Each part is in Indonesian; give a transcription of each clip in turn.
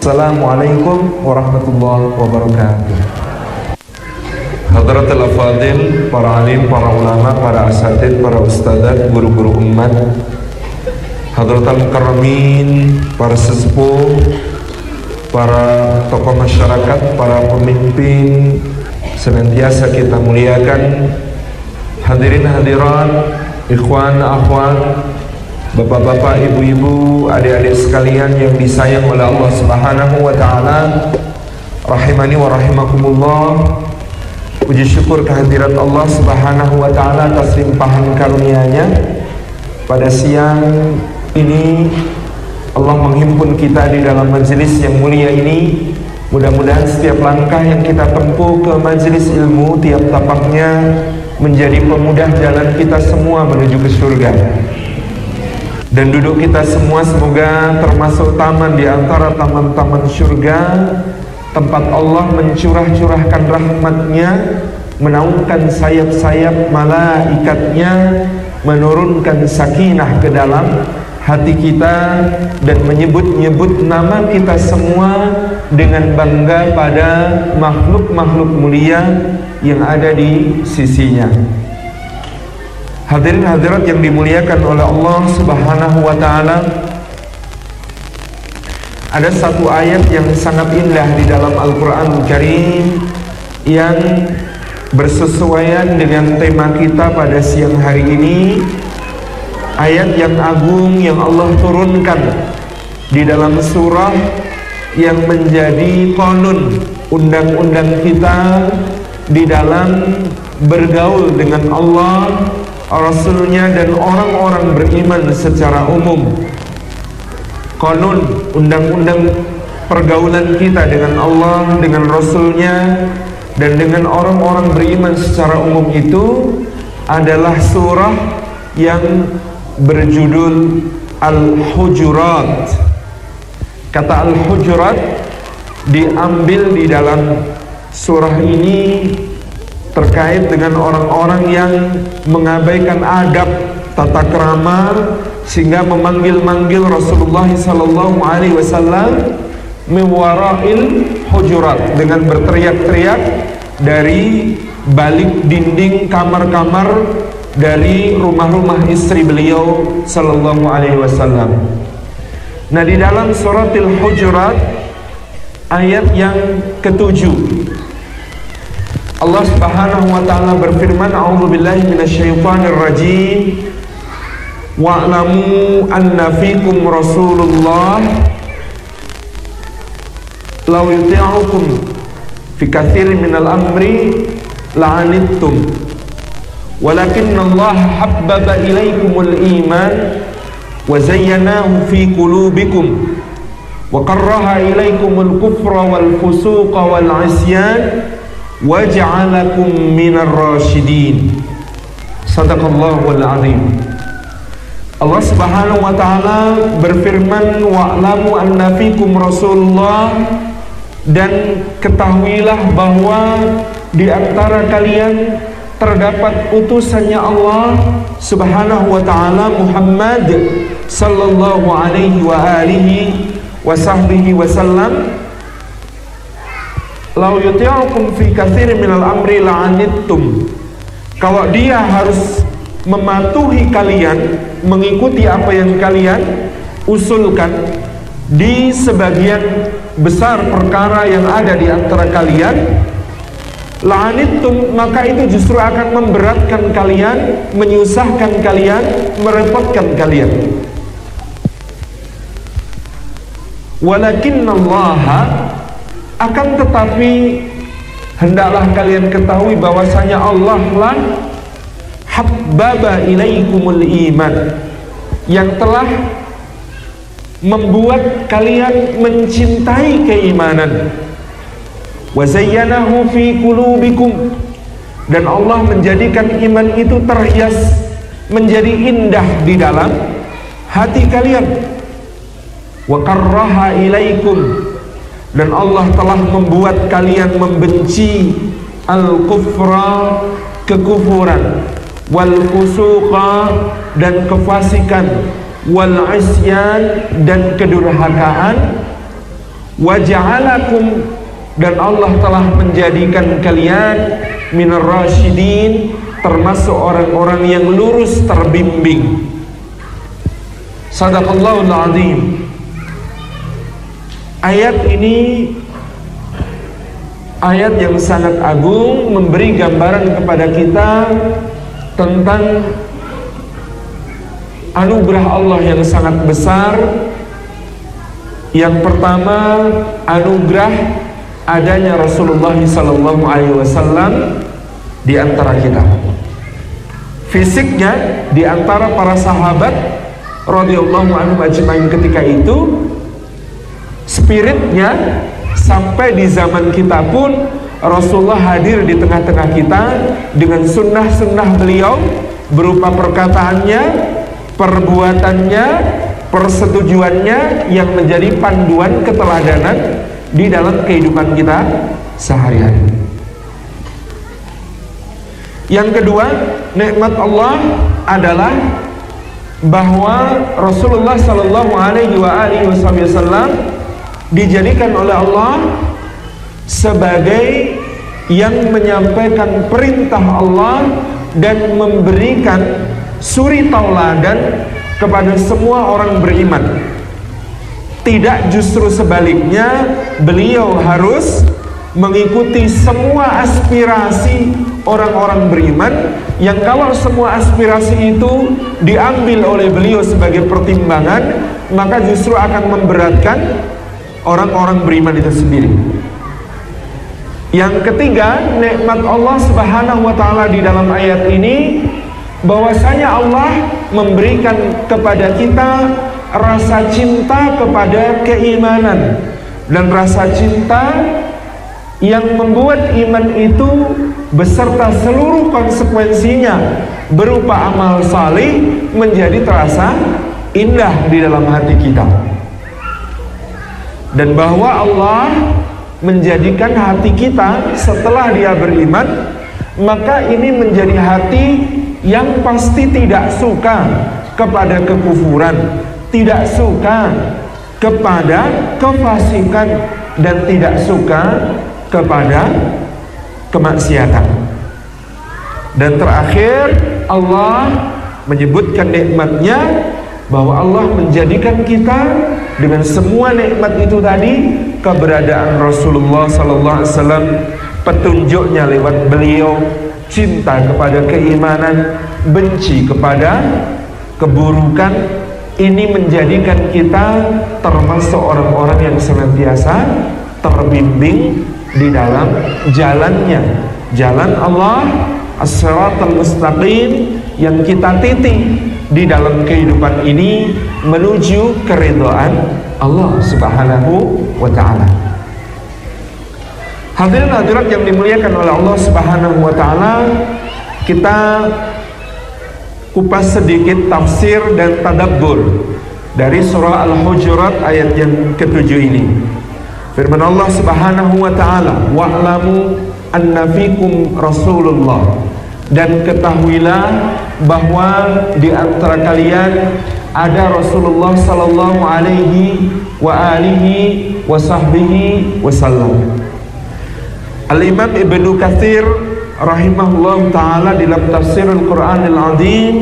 Assalamualaikum warahmatullahi wabarakatuh. Hadratul Afadil, para alim, para ulama, para asatid, para ustadzat, guru-guru umat, Hadratul Mukarramin, para sesepuh, para tokoh masyarakat, para pemimpin, senantiasa kita muliakan. Hadirin hadirat, ikhwan akhwat, bapak-bapak, ibu-ibu, adik-adik sekalian yang disayang oleh Allah Subhanahu wa taala, rahimani wa rahimakumullah. Puji syukur kehadirat Allah Subhanahu wa taala atas limpahan karunia-Nya. Pada siang ini Allah menghimpun kita di dalam majelis yang mulia ini. Mudah-mudahan setiap langkah yang kita tempuh ke majelis ilmu, tiap tapaknya menjadi pemudah jalan kita semua menuju ke surga. Dan duduk kita semua semoga termasuk taman di antara taman-taman surga, tempat Allah mencurah-curahkan rahmat-Nya, menaungkan sayap-sayap malaikatnya, menurunkan sakinah ke dalam hati kita, dan menyebut-nyebut nama kita semua dengan bangga pada makhluk-makhluk mulia yang ada di sisinya. Hadirin hadirat yang dimuliakan oleh Allah Subhanahu wa taala, ada satu ayat yang sangat indah di dalam Al-Qur'an Karim yang bersesuaian dengan tema kita pada siang hari ini. Ayat yang agung yang Allah turunkan di dalam surah yang menjadi qanun, undang-undang kita di dalam bergaul dengan Allah, Rasulnya, dan orang-orang beriman secara umum. Qanun, undang-undang pergaulan kita dengan Allah, dengan Rasulnya, dan dengan orang-orang beriman secara umum itu adalah surah yang berjudul Al-Hujurat. Kata Al-Hujurat diambil di dalam surah ini terkait dengan orang-orang yang mengabaikan adab tata krama sehingga memanggil-manggil Rasulullah sallallahu alaihi wasallam miwara'il hujurat, dengan berteriak-teriak dari balik dinding kamar-kamar dari rumah-rumah istri beliau sallallahu alaihi wasallam. Nah, di dalam suratil Hujurat ayat yang ke-7 Allah Subhanahu wa taala berfirman, a'udzubillahi minasyaitonir rajim, wa'lamu anna fikum rasulullah law yuti'ukum fi katsirin minal amri la'anittum walakinnallaha habbaba ilaikumul iman wa zayyanahu fi qulubikum wa karraha ilaikumul kufra wal fusuqa wal 'isyan waja'alakum minar rasyidin. Sadaqallahul azim. Allah Subhanahu wa taala berfirman, wa'lamu anna fikum rasulullah, dan ketahuilah bahwa di antara kalian terdapat utusannya Allah Subhanahu wa taala, Muhammad sallallahu alaihi wa alihi wa sahbihi wasallam. Lau yuti'ukum fi katsirin minal amri la'anittum. Kalau dia harus mematuhi kalian, mengikuti apa yang kalian usulkan di sebagian besar perkara yang ada di antara kalian, la'anittum, maka itu justru akan memberatkan kalian, menyusahkan kalian, merepotkan kalian. Walakinnallaha, akan tetapi hendaklah kalian ketahui bahwasanya Allah lah habbaba ilaikumul iman, yang telah membuat kalian mencintai keimanan, wa zayyanahu fi qulubikum, dan Allah menjadikan iman itu terhias, menjadi indah di dalam hati kalian, wa karraha ilaikum, dan Allah telah membuat kalian membenci al-kufra, kekufuran, wal fusuqa, dan kefasikan, wal isyan, dan kedurhakaan, wa ja'alakum, dan Allah telah menjadikan kalian minar rasyidin, termasuk orang-orang yang lurus terbimbing. Sadaqallahul azim. Ayat ini ayat yang sangat agung, memberi gambaran kepada kita tentang anugerah Allah yang sangat besar. Yang pertama, anugerah adanya Rasulullah SAW di antara kita. Fisiknya di antara para sahabat radhiyallahu anhum ajmain ketika itu, spiritnya sampai di zaman kita pun Rasulullah hadir di tengah-tengah kita dengan sunnah-sunnah beliau berupa perkataannya, perbuatannya, persetujuannya yang menjadi panduan keteladanan di dalam kehidupan kita sehari-hari. Yang kedua, nikmat Allah adalah bahwa Rasulullah sallallahu alaihi wasallam dijadikan oleh Allah sebagai yang menyampaikan perintah Allah dan memberikan suri tauladan kepada semua orang beriman. Tidak, justru sebaliknya, beliau harus mengikuti semua aspirasi orang-orang beriman, yang kalau semua aspirasi itu diambil oleh beliau sebagai pertimbangan, maka justru akan memberatkan orang-orang beriman itu sendiri. Yang ketiga, nikmat Allah Subhanahu wa taala di dalam ayat ini, bahwasanya Allah memberikan kepada kita rasa cinta kepada keimanan, dan rasa cinta yang membuat iman itu beserta seluruh konsekuensinya berupa amal salih menjadi terasa indah di dalam hati kita. Dan bahwa Allah menjadikan hati kita setelah dia beriman, maka ini menjadi hati yang pasti tidak suka kepada kekufuran, tidak suka kepada kefasikan, dan tidak suka kepada kemaksiatan. Dan terakhir, Allah menyebutkan nikmatnya, bahwa Allah menjadikan kita dengan semua nikmat itu tadi, keberadaan Rasulullah SAW, petunjuknya lewat beliau, cinta kepada keimanan, benci kepada keburukan. Ini menjadikan kita termasuk orang-orang yang senantiasa terbimbing di dalam jalannya, jalan Allah as-siratal mustaqim, yang kita titik di dalam kehidupan ini menuju keridhaan Allah Subhanahu wa ta'ala. Hadirin hadirat yang dimuliakan oleh Allah Subhanahu wa ta'ala, kita kupas sedikit tafsir dan tadabbur dari surah Al-Hujurat ayat yang ke-7 ini. Firman Allah Subhanahu wa ta'ala, wa'lamu anna fikum Rasulullah, dan ketahuilah bahwa di antara kalian ada Rasulullah sallallahu alaihi wa alihi wa sahbihi wasallam. Al-Imam Ibnu Katsir rahimahullah ta'ala dalam tafsir Al-Quranil Azim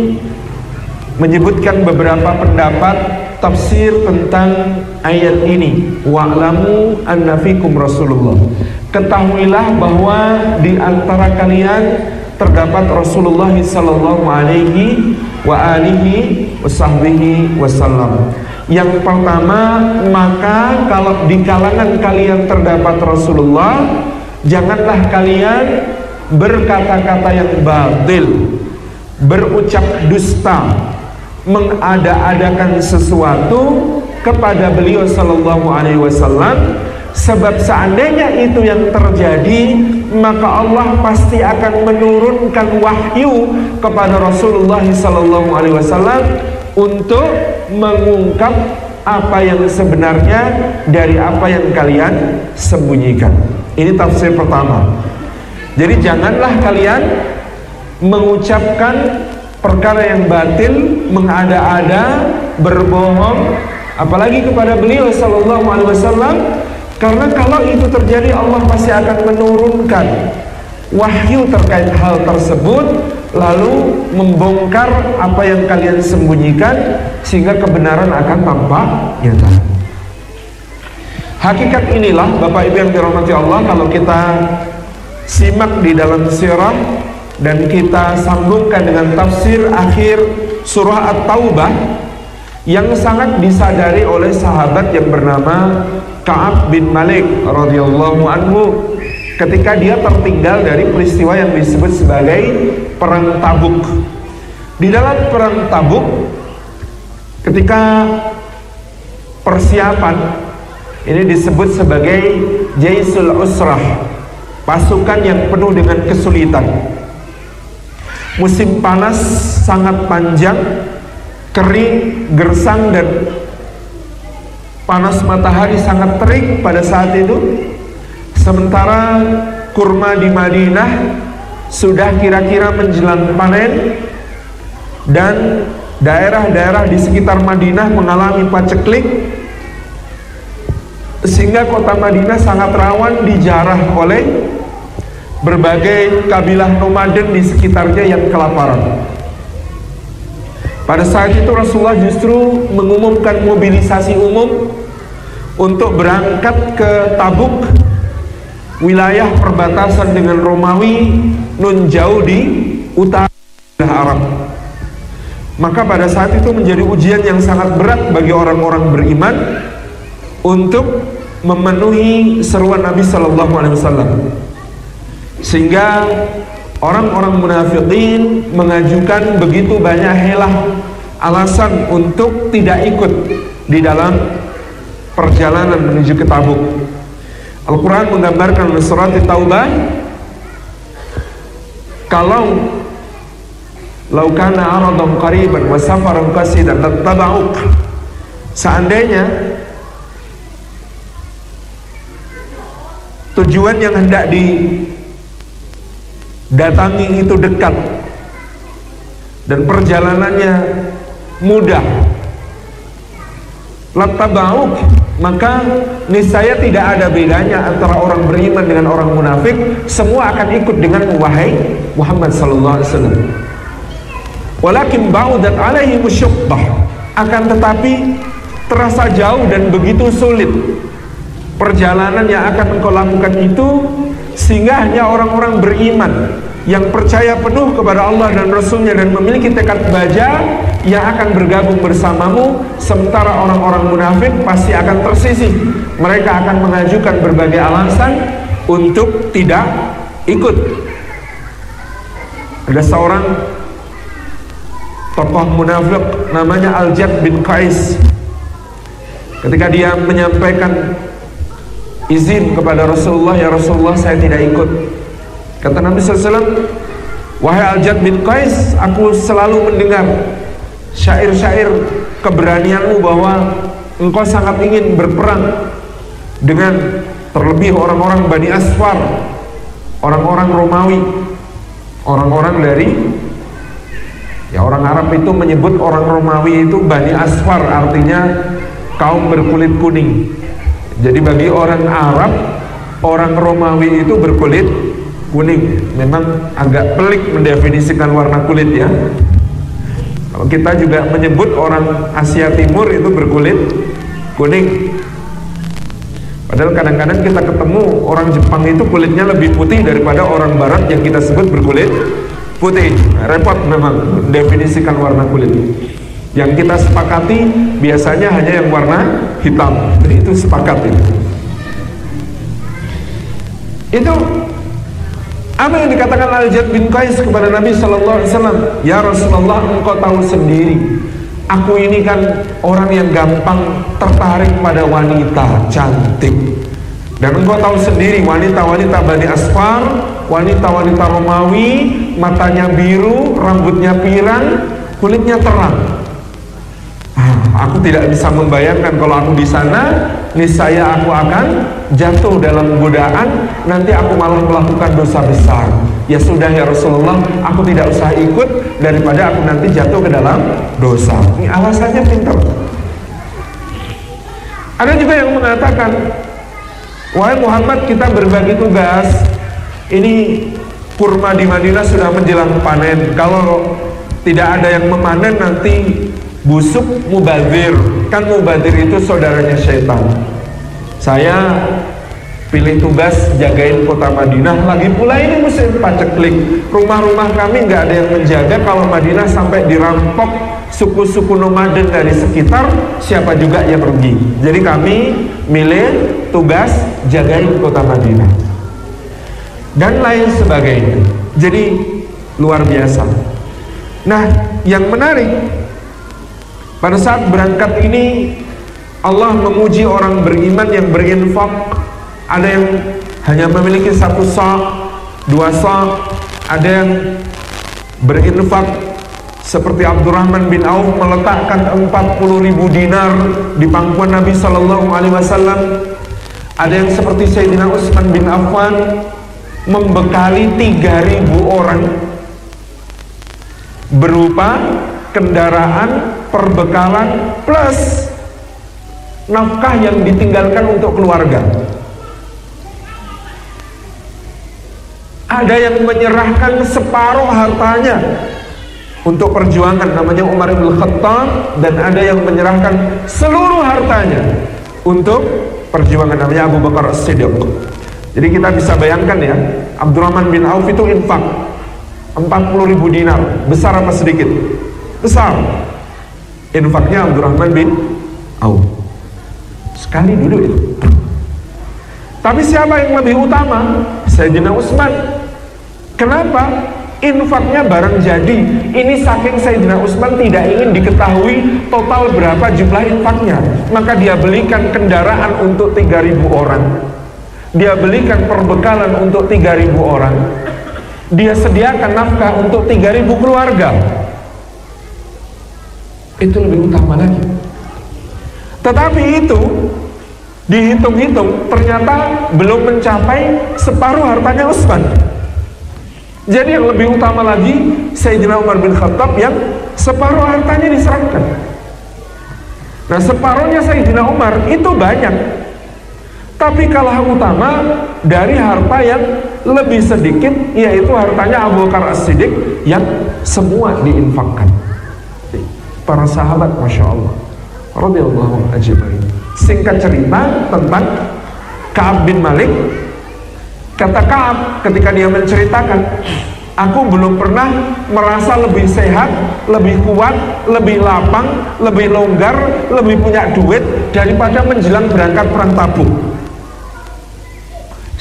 menyebutkan beberapa pendapat tafsir tentang ayat ini. Wa'lamu anna fikum Rasulullah, ketahuilah bahwa di antara kalian terdapat Rasulullah sallallahu alaihi wa alihi wasahbihi wasallam. Yang pertama, maka kalau di kalangan kalian terdapat Rasulullah, janganlah kalian berkata-kata yang batil, berucap dusta, mengada-adakan sesuatu kepada beliau sallallahu alaihi wasallam. Sebab seandainya itu yang terjadi, maka Allah pasti akan menurunkan wahyu kepada Rasulullah sallallahu alaihi wasallam untuk mengungkap apa yang sebenarnya dari apa yang kalian sembunyikan. Ini tafsir pertama. Jadi janganlah kalian mengucapkan perkara yang batil, mengada-ada, berbohong, apalagi kepada beliau sallallahu alaihi wasallam, Karena kalau itu terjadi, Allah pasti akan menurunkan wahyu terkait hal tersebut, lalu membongkar apa yang kalian sembunyikan, sehingga kebenaran akan tampak nyata. Hakikat inilah Bapak Ibu yang dirahmati Allah, kalau kita simak di dalam sirah dan kita sambungkan dengan tafsir akhir surah At-Taubah yang sangat disadari oleh sahabat yang bernama Ka'ab bin Malik radhiyallahu anhu ketika dia tertinggal dari peristiwa yang disebut sebagai Perang Tabuk. Di dalam Perang Tabuk, ketika persiapan, ini disebut sebagai Jaisul Usrah, pasukan yang penuh dengan kesulitan. Musim panas sangat panjang, kering, gersang, dan panas matahari sangat terik pada saat itu. Sementara kurma di Madinah sudah kira-kira menjelang panen, dan daerah-daerah di sekitar Madinah mengalami paceklik, sehingga kota Madinah sangat rawan dijarah oleh berbagai kabilah nomaden di sekitarnya yang kelaparan. Pada saat itu Rasulullah justru mengumumkan mobilisasi umum untuk berangkat ke Tabuk, wilayah perbatasan dengan Romawi, nun jauh di utara Arab. Maka pada saat itu menjadi ujian yang sangat berat bagi orang-orang beriman untuk memenuhi seruan Nabi Sallallahu Alaihi Wasallam, sehingga orang-orang munafikin mengajukan begitu banyak helah alasan untuk tidak ikut di dalam perjalanan menuju ke Tabuk. Al-Quran menggambarkan dalam surat At-Taubah, kalau laukana aradam qariban wa safaran qasidan lattaba'uk, seandainya tujuan yang hendak didatangi itu dekat dan perjalanannya mudah, lattaba'uk, maka niscaya tidak ada bedanya antara orang beriman dengan orang munafik. Semua akan ikut dengan wahai Muhammad sallallahu alaihi wasallam. Walakin ba'udat alaihi musyuqqah, akan tetapi terasa jauh dan begitu sulit perjalanan yang akan engkau lakukan itu, sehingga hanya orang-orang beriman yang percaya penuh kepada Allah dan Rasulnya dan memiliki tekad baja yang akan bergabung bersamamu. Sementara orang-orang munafik pasti akan tersisih. Mereka akan mengajukan berbagai alasan untuk tidak ikut. Ada seorang tokoh munafik namanya Al-Jad bin Qais. Ketika dia menyampaikan izin kepada Rasulullah, ya Rasulullah, saya tidak ikut. Kata Nabi SAW, wahai Al-Jad bin Qais, aku selalu mendengar syair-syair keberanianmu bahwa engkau sangat ingin berperang dengan terlebih orang-orang Bani Asfar, orang-orang Romawi, orang-orang dari, ya orang Arab itu menyebut orang Romawi itu Bani Asfar, artinya kaum berkulit kuning. Jadi bagi orang Arab, orang Romawi itu berkulit kuning. Memang agak pelik mendefinisikan warna kulit ya. Kalau kita juga menyebut orang Asia Timur itu berkulit kuning. Padahal kadang-kadang kita ketemu orang Jepang itu kulitnya lebih putih daripada orang Barat yang kita sebut berkulit putih. Repot memang mendefinisikan warna kulit. Yang kita sepakati biasanya hanya yang warna hitam. Itu sepakat itu. Itu apa yang dikatakan Al-Jad bin Qais kepada Nabi Sallallahu Alaihi Wasallam? Ya Rasulullah, engkau tahu sendiri, aku ini kan orang yang gampang tertarik pada wanita cantik. Dan engkau tahu sendiri, wanita-wanita Bani Asfar, wanita-wanita Romawi, matanya biru, rambutnya pirang, kulitnya terang. Aku tidak bisa membayangkan kalau aku di sana, niscaya aku akan jatuh dalam godaan, nanti aku malah melakukan dosa besar. Ya sudah ya Rasulullah, aku tidak usah ikut daripada aku nanti jatuh ke dalam dosa. Ini alasannya pintar. Ada juga yang mengatakan, wahai Muhammad, kita berbagi tugas. Ini kurma di Madinah sudah menjelang panen. Kalau tidak ada yang memanen nanti busuk mubadzir. Kan mubadzir itu saudaranya syaitan. Saya pilih tugas jagain kota Madinah. Lagi pula ini musim paceklik. Rumah-rumah kami nggak ada yang menjaga. Kalau Madinah sampai dirampok suku-suku nomaden dari sekitar, siapa juga yang rugi. Jadi kami milih tugas jagain kota Madinah dan lain sebagainya. Jadi luar biasa. Nah, yang menarik, pada saat berangkat ini Allah memuji orang beriman yang berinfak. Ada yang hanya memiliki 1 sa', 2 sa', ada yang berinfak seperti Abdurrahman bin Auf meletakkan 40.000 dinar di pangkuan Nabi Sallallahu Alaihi Wasallam. Ada yang seperti Sayyidina Utsman bin Affan membekali 3.000 orang berupa kendaraan, perbekalan plus nafkah yang ditinggalkan untuk keluarga. Ada yang menyerahkan separuh hartanya untuk perjuangan, namanya Umar bin Khattab, dan ada yang menyerahkan seluruh hartanya untuk perjuangan, namanya Abu Bakar As-Siddiq. Jadi kita bisa bayangkan ya, Abdurrahman bin Auf itu infak 40.000 dinar. Besar apa sedikit? Besar. Infaknya Abdurrahman bin Auf sekali dulu itu. Tapi siapa yang lebih utama? Sayyidina Utsman. Kenapa? Infaknya barang jadi. Ini saking Sayyidina Utsman tidak ingin diketahui total berapa jumlah infaknya, maka dia belikan kendaraan untuk 3.000 orang. Dia belikan perbekalan untuk 3.000 orang. Dia sediakan nafkah untuk 3.000 keluarga. Itu lebih utama lagi. Tetapi itu dihitung-hitung ternyata belum mencapai separuh hartanya Utsman. Jadi yang lebih utama lagi Sayyidina Umar bin Khattab yang separuh hartanya diserahkan. Nah, separuhnya Sayyidina Umar itu banyak, tapi kalah utama dari harta yang lebih sedikit, yaitu hartanya Abu Bakar As-Siddiq yang semua diinfakkan. Para sahabat, Masya Allah, radhiyallahu ajma'in. Singkat cerita tentang Ka'ab bin Malik. Kata Ka'ab ketika dia menceritakan, aku belum pernah merasa lebih sehat, lebih kuat, lebih lapang, lebih longgar, lebih punya duit daripada menjelang berangkat perang Tabuk.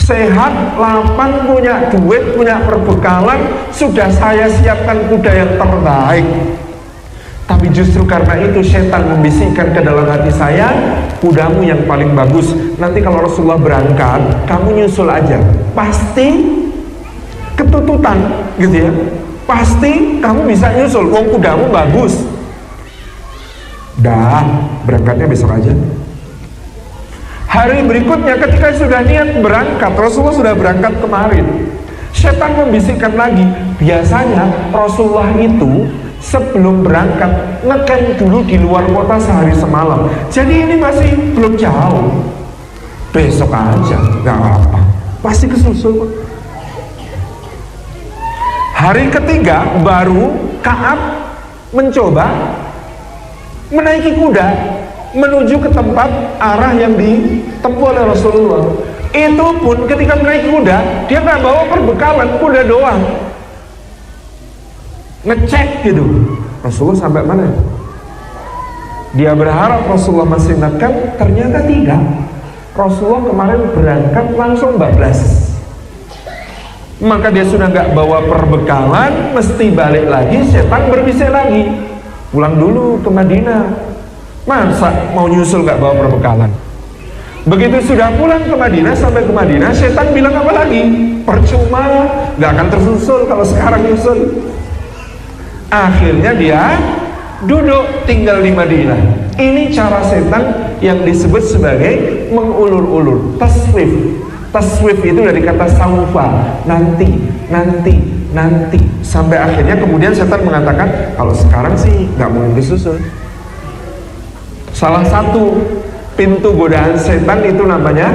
Sehat, lapang, punya duit, punya perbekalan, sudah saya siapkan kuda yang terbaik. Tapi justru karena itu setan membisikkan ke dalam hati saya, kudamu yang paling bagus. Nanti kalau Rasulullah berangkat, kamu nyusul aja. Pasti ketututan, gitu ya. Pasti kamu bisa nyusul, wong kudamu bagus. Dah, berangkatnya besok aja. Hari berikutnya ketika sudah niat berangkat, Rasulullah sudah berangkat kemarin, setan membisikkan lagi. Biasanya Rasulullah itu sebelum berangkat ngecamp dulu di luar kota sehari semalam. Jadi ini masih belum jauh. Besok aja, nggak apa-apa. Pasti kesusul kok. Hari ketiga baru Ka'ab mencoba menaiki kuda menuju ke tempat arah yang ditempuh oleh Rasulullah. Itu pun ketika menaiki kuda, dia nggak bawa perbekalan, kuda doang. Ngecek gitu, Rasulullah sampai mana? Dia berharap Rasulullah masih nekat, ternyata tidak. Rasulullah kemarin berangkat langsung bablas. Maka dia sudah nggak bawa perbekalan, mesti balik lagi. Setan berbisik lagi, pulang dulu ke Madinah. Masa mau nyusul nggak bawa perbekalan? Begitu sudah pulang ke Madinah, sampai ke Madinah, setan bilang apa lagi? Percuma, nggak akan tersusul kalau sekarang nyusul. Akhirnya dia duduk tinggal di Madinah. Ini cara setan yang disebut sebagai mengulur-ulur, taswif. Taswif itu dari kata saufa, nanti, sampai akhirnya kemudian setan mengatakan, kalau sekarang sih nggak mungkin disusul. Salah satu pintu godaan setan itu namanya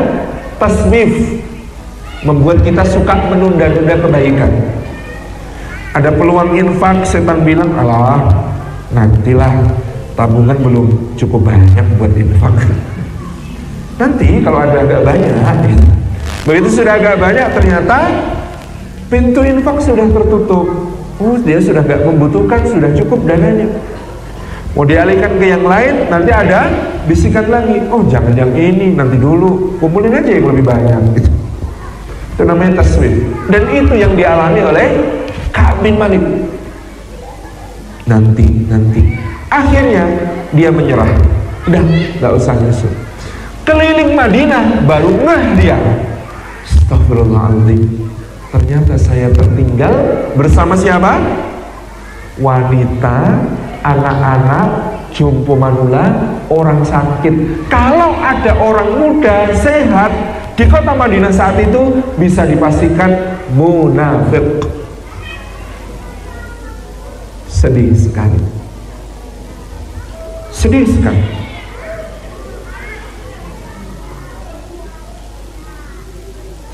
taswif, membuat kita suka menunda-nunda kebaikan. Ada peluang infak, setan bilang, alah nantilah, tabungan belum cukup banyak buat infak, nanti kalau ada agak banyak. Begitu sudah agak banyak, ternyata pintu infak sudah tertutup. Dia sudah gak membutuhkan, sudah cukup dananya. Mau dialihkan ke yang lain, nanti ada bisikan lagi, oh jangan yang ini, nanti dulu, kumpulin aja yang lebih banyak. Itu namanya taswif. Dan itu yang dialami oleh Ka'ab bin Malik. Nanti. Akhirnya dia menyerah. Udah, gak usah nyusul. Keliling Madinah, baru ngeh dia. Astagfirullahaladzim. Ternyata saya tertinggal bersama siapa? Wanita, anak-anak, jompo manula, orang sakit. Kalau ada orang muda, sehat di kota Madinah saat itu, bisa dipastikan munafik. Sedih sekali.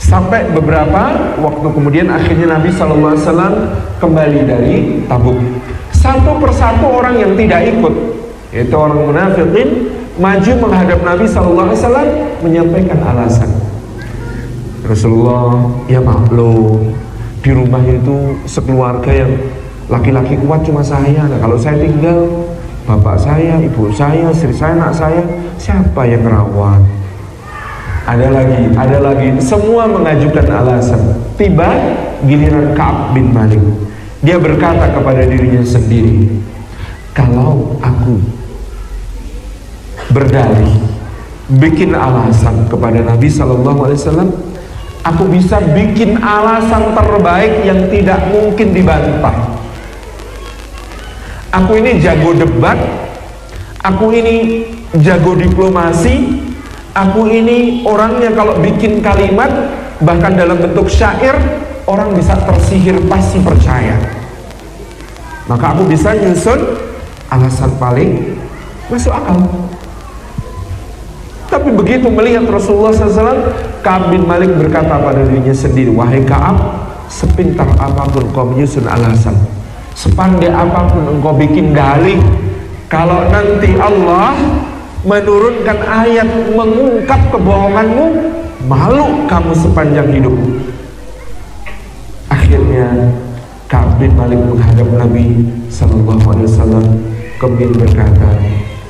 Sampai beberapa waktu kemudian akhirnya Nabi SAW kembali dari Tabuk. Satu persatu orang yang tidak ikut, yaitu orang munafikin, maju menghadap Nabi SAW menyampaikan alasan. Rasulullah, ya maklum, di rumah itu sekeluarga yang laki-laki kuat cuma saya. Nah, kalau saya tinggal, bapak saya, ibu saya, istri saya, anak saya, siapa yang merawat? Ada lagi, semua mengajukan alasan. Tiba giliran Ka'ab bin Malik. Dia berkata kepada dirinya sendiri, kalau aku berdalih, bikin alasan kepada Nabi SAW, aku bisa bikin alasan terbaik yang tidak mungkin dibantah. Aku ini jago debat, aku ini jago diplomasi, aku ini orangnya kalau bikin kalimat, bahkan dalam bentuk syair, orang bisa tersihir, pasti percaya. Maka aku bisa nyusun alasan paling masuk akal. Tapi begitu melihat Rasulullah SAW, Ka'ab bin Malik berkata pada dirinya sendiri, wahai Ka'ab, sepintar apapun kau menyusun alasan, sepandai apapun engkau bikin dalih, kalau nanti Allah menurunkan ayat mengungkap kebohonganmu, malu kamu sepanjang hidup. Akhirnya Ka'ab bin Malik menghadap Nabi SAW, kemudian berkata,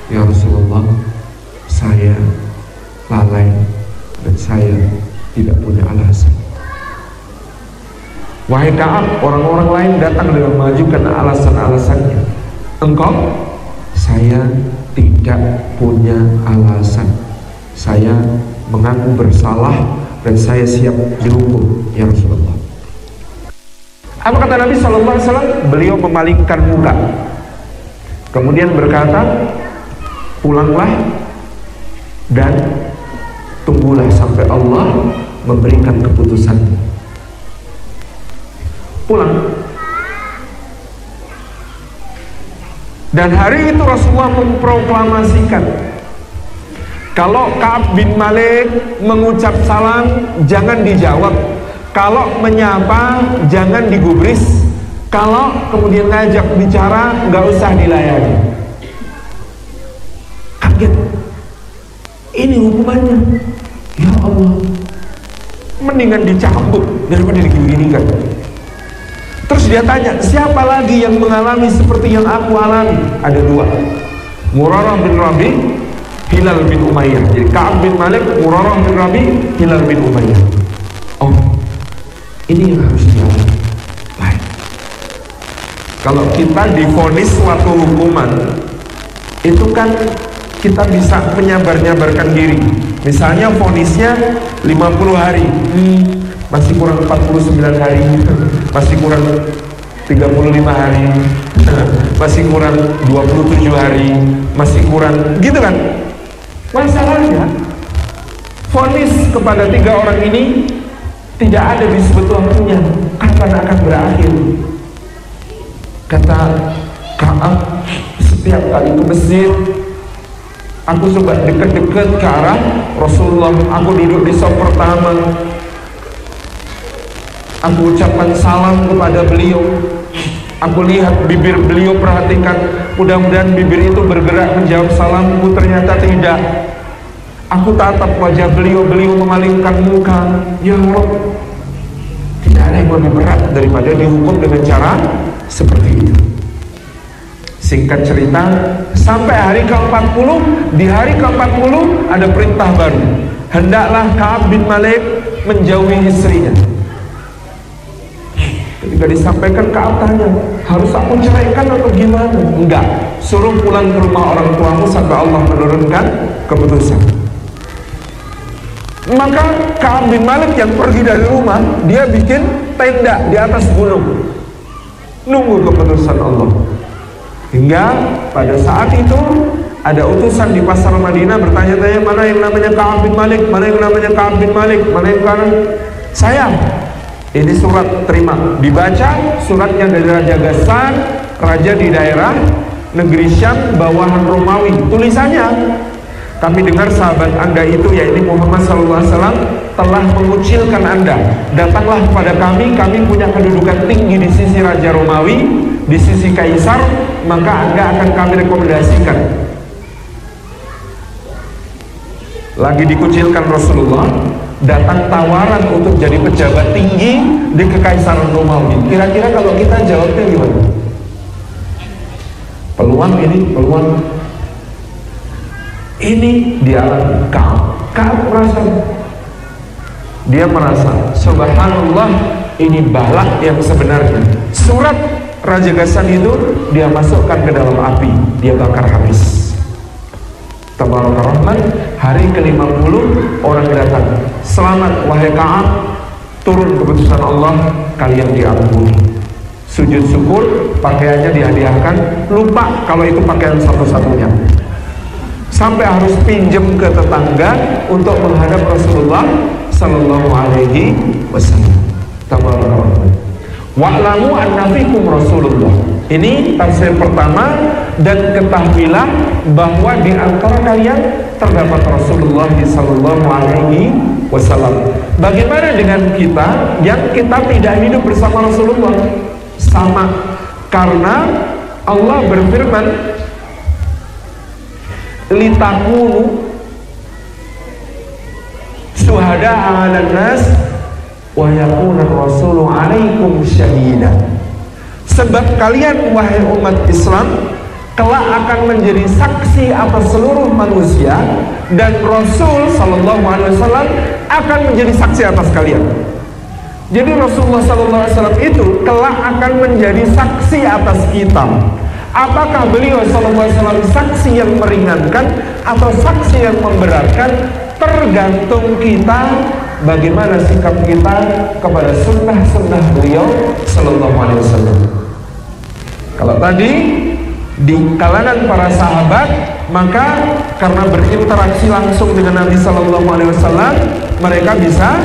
ya Rasulullah, saya lalai dan saya tidak punya alasan. Wahai Ka'ab, orang-orang lain datang dengan mengajukan alasan-alasannya. Engkau? Saya tidak punya alasan. Saya mengaku bersalah dan saya siap dihukum, ya Rasulullah. Apa kata Nabi SAW? Beliau memalingkan muka, kemudian berkata, pulanglah dan tunggulah sampai Allah memberikan keputusan. Pulang. Dan hari itu Rasulullah memproklamasikan, kalau Ka'ab bin Malik mengucap salam jangan dijawab, kalau menyapa jangan digubris, kalau kemudian ngajak bicara nggak usah dilayani. Kaget, ini hukumannya. Ya Allah, mendingan dicambuk daripada digini-ginikan. Terus dia tanya, siapa lagi yang mengalami seperti yang aku alami? Ada dua, Murarah bin Rabi, Hilal bin Umayyah. Jadi Ka'ab bin Malik, Murarah bin Rabi, Hilal bin Umayyah. Oh, ini yang harus dialami. Baik. Kalau kita divonis suatu hukuman, itu kan kita bisa menyabar-nyabarkan diri. Misalnya vonisnya 50 hari, masih kurang 49 hari, masih kurang 35 hari, masih kurang 27 hari, masih kurang, gitu kan? Masalahnya vonis kepada 3 orang ini tidak ada disebut waktunya, kapan akan berakhir. Kata Ka'ab, setiap kali ke masjid Aku coba dekat-dekat ke arah Rasulullah. Aku duduk di saf pertama. Aku ucapkan salam kepada beliau. Aku lihat bibir beliau, perhatikan. Mudah-mudahan bibir itu bergerak menjawab salamku. Ternyata tidak. Aku tatap wajah beliau. Beliau memalingkan muka. Ya Rabb, tidak ada yang lebih berat daripada dihukum dengan cara seperti itu. Singkat cerita, sampai hari ke-40, di hari ke-40 ada perintah baru. Hendaklah Ka'ab bin Malik menjauhi istrinya. Ketika disampaikan, Ka'ab tanya, harus aku ceraikan atau gimana? Enggak, suruh pulang ke rumah orang tuamu sampai Allah menurunkan keputusan. Maka Ka'ab bin Malik yang pergi dari rumah, dia bikin tenda di atas gunung, nunggu keputusan Allah. Hingga pada saat itu ada utusan di pasar Madinah bertanya-tanya, mana yang namanya Ka'ab bin Malik, mana yang namanya Ka'ab bin Malik, mana yang kanan. Saya, ini surat, terima. Dibaca suratnya dari Raja Ghassan, raja di daerah negeri Syam bawahan Romawi. Tulisannya, kami dengar sahabat Anda itu, yaitu Muhammad SAW, telah mengucilkan Anda. Datanglah kepada kami punya kedudukan tinggi di sisi Raja Romawi, di sisi Kaisar, maka Anda akan kami rekomendasikan. Lagi dikucilkan Rasulullah, datang tawaran untuk jadi pejabat tinggi di Kekaisaran Romawi. Kira-kira kalau kita jawabnya gimana? Peluang ini dialami Ka'ab merasa subhanallah, ini balak yang sebenarnya. Surat Raja Ghassan itu dia masukkan ke dalam api, dia bakar habis. Tabaraka Rahman, hari ke-50 orang datang, selamat wahai Ka'ab, turun keputusan Allah, kalian diampuni. Sujud syukur, pakaiannya dihadiahkan, lupa kalau itu pakaian satu-satunya. Sampai harus pinjam ke tetangga untuk menghadap Rasulullah Sallallahu Alaihi Wasallam. Tabaraka Rahman. Wa'lamu anna fikum Rasulullah. Ini tafsir pertama, dan ketahuilah bahwa di antara kalian terdapat Rasulullah Sallallahu Alaihi Wasallam. Bagaimana dengan kita yang kita tidak hidup bersama Rasulullah? Sama, karena Allah berfirman, litakunu syuhada'a 'alan nas wa yakuna rasulu 'alaikum syahida. Sebab kalian wahai umat Islam kelak akan menjadi saksi atas seluruh manusia, dan Rasul Sallallahu Alaihi Wasallam akan menjadi saksi atas kalian. Jadi Rasulullah Sallallahu Alaihi Wasallam itu kelak akan menjadi saksi atas kita. Apakah beliau Sallallahu Alaihi Wasallam saksi yang meringankan atau saksi yang memberatkan? Tergantung kita bagaimana sikap kita kepada sunnah-sunnah beliau Sallallahu Alaihi Wasallam. Kalau tadi di kalangan para sahabat, maka karena berinteraksi langsung dengan Nabi Sallallahu Alaihi Wasallam, mereka bisa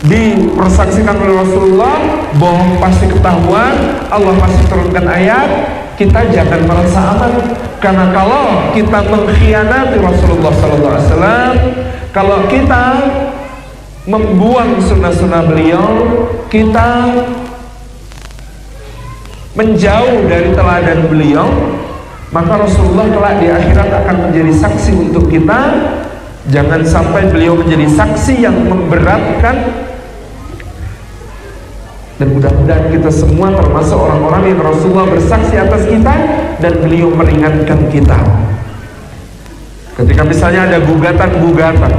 dipersaksikan oleh Rasulullah, bohong pasti ketahuan, Allah pasti turunkan ayat. Kita jangan merasa aman, karena kalau kita mengkhianati Rasulullah Sallallahu Alaihi Wasallam, kalau kita membuang sunnah-sunnah beliau, kita menjauh dari teladan beliau, maka Rasulullah kelak di akhirat akan menjadi saksi untuk kita. Jangan sampai beliau menjadi saksi yang memberatkan. Dan mudah-mudahan kita semua termasuk orang-orang yang Rasulullah bersaksi atas kita dan beliau meringankan kita. Ketika misalnya ada gugatan-gugatan,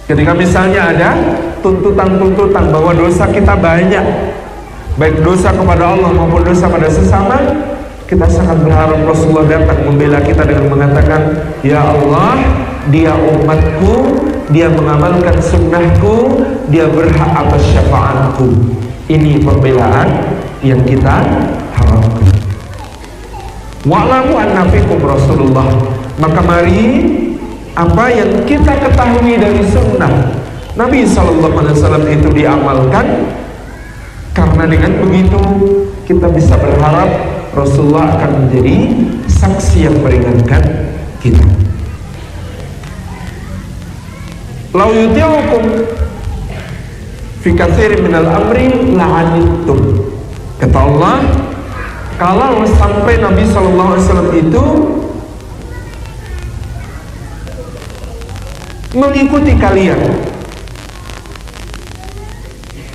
ketika misalnya ada tuntutan-tuntutan bahwa dosa kita banyak, baik dosa kepada Allah maupun dosa pada sesama, kita sangat berharap Rasulullah datang membela kita dengan mengatakan, ya Allah, dia umatku, dia mengamalkan sunnahku, dia berhak atas syafaatku. Ini pembelaan yang kita harapkan. Wa'lamu anna fikum Rasulullah. Maka mari, apa yang kita ketahui dari sunnah Nabi Sallallahu Alaihi Wasallam itu diamalkan, karena dengan begitu kita bisa berharap Rasulullah akan menjadi saksi yang meringankan kita. Lau yuti'ukum fi katsirin minal amri la'anittum. Kata Allah, kalau sampai Nabi SAW itu mengikuti kalian,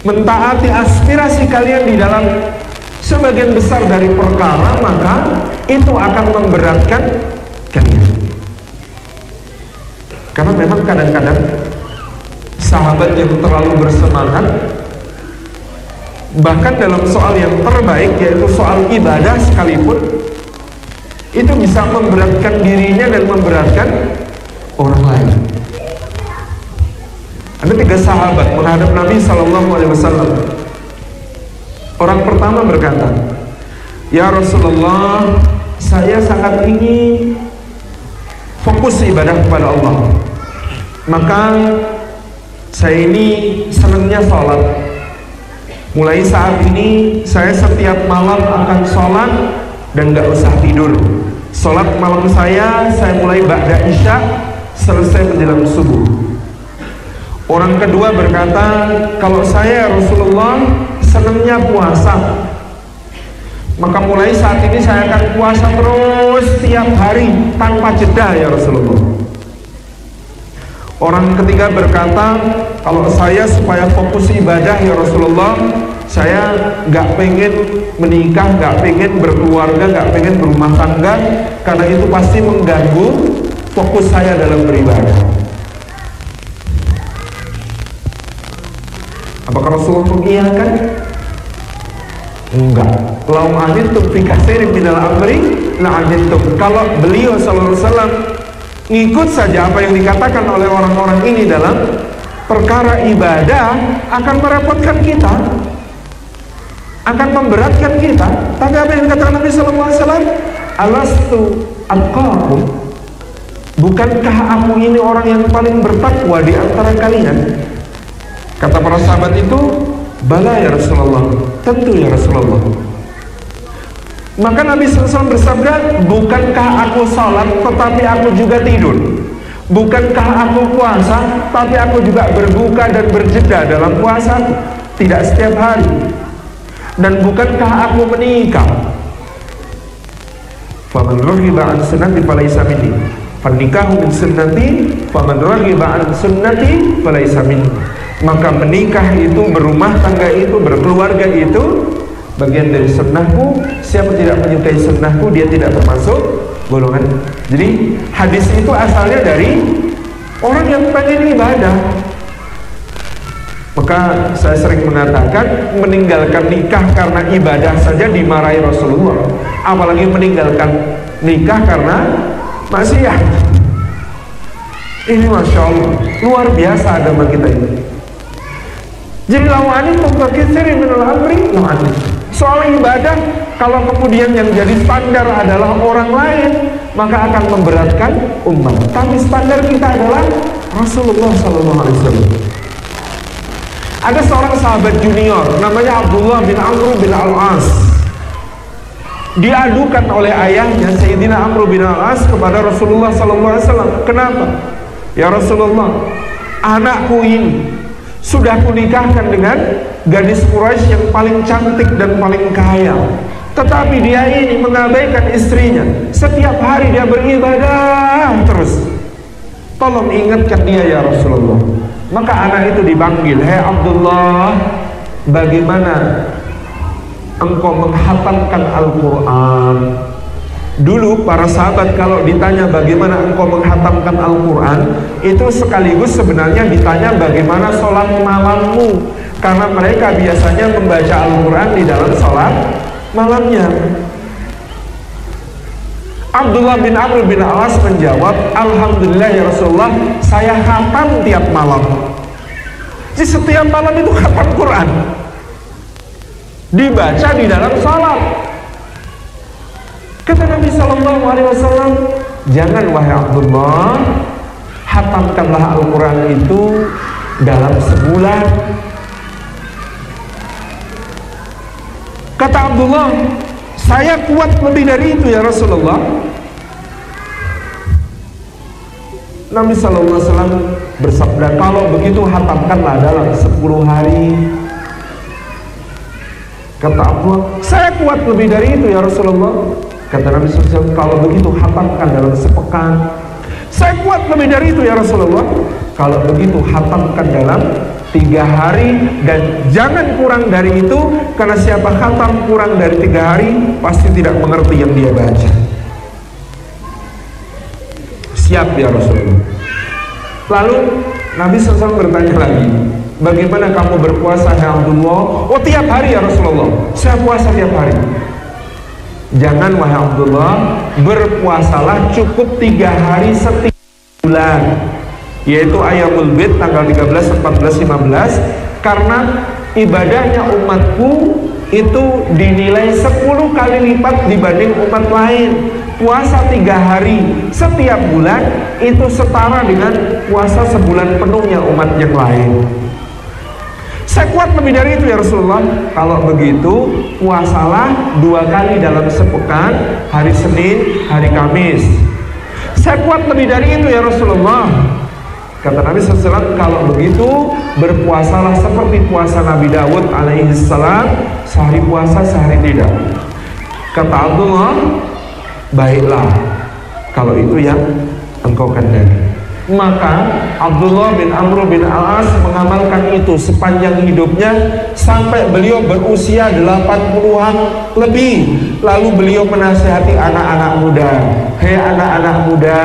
mentaati aspirasi kalian di dalam sebagian besar dari perkara, maka itu akan memberatkan kalian. Karena memang kadang-kadang sahabat yang terlalu bersemangat, bahkan dalam soal yang terbaik, yaitu soal ibadah sekalipun, itu bisa memberatkan dirinya dan memberatkan orang lain. Ada 3 sahabat menghadap Nabi SAW. Orang pertama berkata, "Ya Rasulullah, saya sangat ingin fokus ibadah kepada Allah. Maka saya ini senangnya sholat. Mulai saat ini saya setiap malam akan sholat dan gak usah tidur. Sholat malam saya mulai ba'da isya, selesai menjelang subuh." Orang kedua berkata, "Kalau saya Rasulullah senangnya puasa. Maka mulai saat ini saya akan puasa terus setiap hari tanpa jeda ya Rasulullah." Orang ketiga berkata, "Kalau saya supaya fokus ibadah ya Rasulullah, saya gak pengen menikah, gak pengen berkeluarga, gak pengen berumah tangga, karena itu pasti mengganggu fokus saya dalam beribadah." Apakah Rasulullah mengiyakan? Enggak. Lau anittum fi katsirin minal amri la'anittum. Kalau beliau sallallahu alaihi wasallam ngikut saja apa yang dikatakan oleh orang-orang ini dalam perkara ibadah, akan merepotkan kita, akan memberatkan kita. Tapi apa yang dikatakan Nabi sallallahu alaihi wasallam? Alastu atqakum. Bukankah aku ini orang yang paling bertakwa di antara kalian? Kata para sahabat itu, "Bala ya Rasulullah." Tentu ya Rasulullah. Maka Nabi SAW bersabda, "Bukankah aku salat tetapi aku juga tidur? Bukankah aku puasa tapi aku juga berbuka dan berjeda dalam puasa? Tidak setiap hari. Dan bukankah aku menikah? Faman raghiba an sunnati falaysa minni. Fannikahu min sunnati, faman raghiba an sunnati falaysa minni." Maka menikah itu, berumah tangga itu, berkeluarga itu bagian dari sunnahku. Siapa tidak menyukai sunnahku, dia tidak termasuk golongan. Jadi hadis itu asalnya dari orang yang pengen ibadah. Maka saya sering mengatakan, meninggalkan nikah karena ibadah saja dimarahi Rasulullah, apalagi meninggalkan nikah karena maksiat. Ini Masya Allah, luar biasa agama kita ini. Jadi lawani tumpakisiri minal amri lawani. Soal ibadah, kalau kemudian yang jadi standar adalah orang lain, maka akan memberatkan umat. Tapi standar kita adalah Rasulullah SAW. Ada seorang sahabat junior namanya Abdullah bin Amr bin Al-As. Diadukan oleh ayahnya Sayyidina Amr bin Al-As kepada Rasulullah SAW. Kenapa? Ya Rasulullah, anakku ini sudah kunikahkan dengan gadis Quraisy yang paling cantik dan paling kaya, tetapi dia ini mengabaikan istrinya. Setiap hari dia beribadah terus. Tolong ingatkan dia ya Rasulullah. Maka anak itu dipanggil, "Hei Abdullah, bagaimana engkau menghatamkan Al-Quran?" Dulu para sahabat kalau ditanya bagaimana engkau menghatamkan Al-Quran, itu sekaligus sebenarnya ditanya bagaimana sholat malammu, karena mereka biasanya membaca Al-Quran di dalam sholat malamnya. Abdullah bin Amr bin Al-As menjawab, "Alhamdulillah ya Rasulullah, saya khatam tiap malam." Jadi setiap malam itu khatam Quran, dibaca di dalam sholat. Kata Nabi SAW, "Jangan wahai Abdullah, hatamkanlah Al-Quran itu dalam sebulan." Kata Abdullah, "Saya kuat lebih dari itu ya Rasulullah." Nabi SAW bersabda, kalau begitu hatamkanlah dalam 10 hari. Kata Abdullah, saya kuat lebih dari itu ya Rasulullah. Kata Nabi SAW, kalau begitu hatamkan dalam sepekan. Saya kuat lebih dari itu ya Rasulullah. Kalau begitu hatamkan dalam 3 hari, dan jangan kurang dari itu, karena siapa khatam kurang dari 3 hari pasti tidak mengerti yang dia baca. Siap ya Rasulullah. Lalu Nabi SAW bertanya lagi, bagaimana kamu berpuasa ya Abdullah? Oh, tiap hari ya Rasulullah, saya puasa tiap hari. Jangan wahai Abdullah, berpuasalah cukup 3 hari setiap bulan, yaitu Ayyamul Bid tanggal 13, 14, 15. Karena ibadahnya umatku itu dinilai 10 kali lipat dibanding umat lain. Puasa 3 hari setiap bulan itu setara dengan puasa sebulan penuhnya umat yang lain. Saya kuat lebih dari itu ya Rasulullah. Kalau begitu puasalah 2 kali dalam sepekan, hari Senin, hari Kamis. Saya kuat lebih dari itu ya Rasulullah. Kata Nabi SAW, kalau begitu berpuasalah seperti puasa Nabi Dawud alaihissalam, sehari puasa sehari tidak. Kata Abdullah, baiklah kalau itu yang engkau kehendaki. Maka Abdullah bin Amr bin Al-As mengamalkan itu sepanjang hidupnya sampai beliau berusia 80-an lebih. Lalu beliau menasihati anak-anak muda, hei anak-anak muda,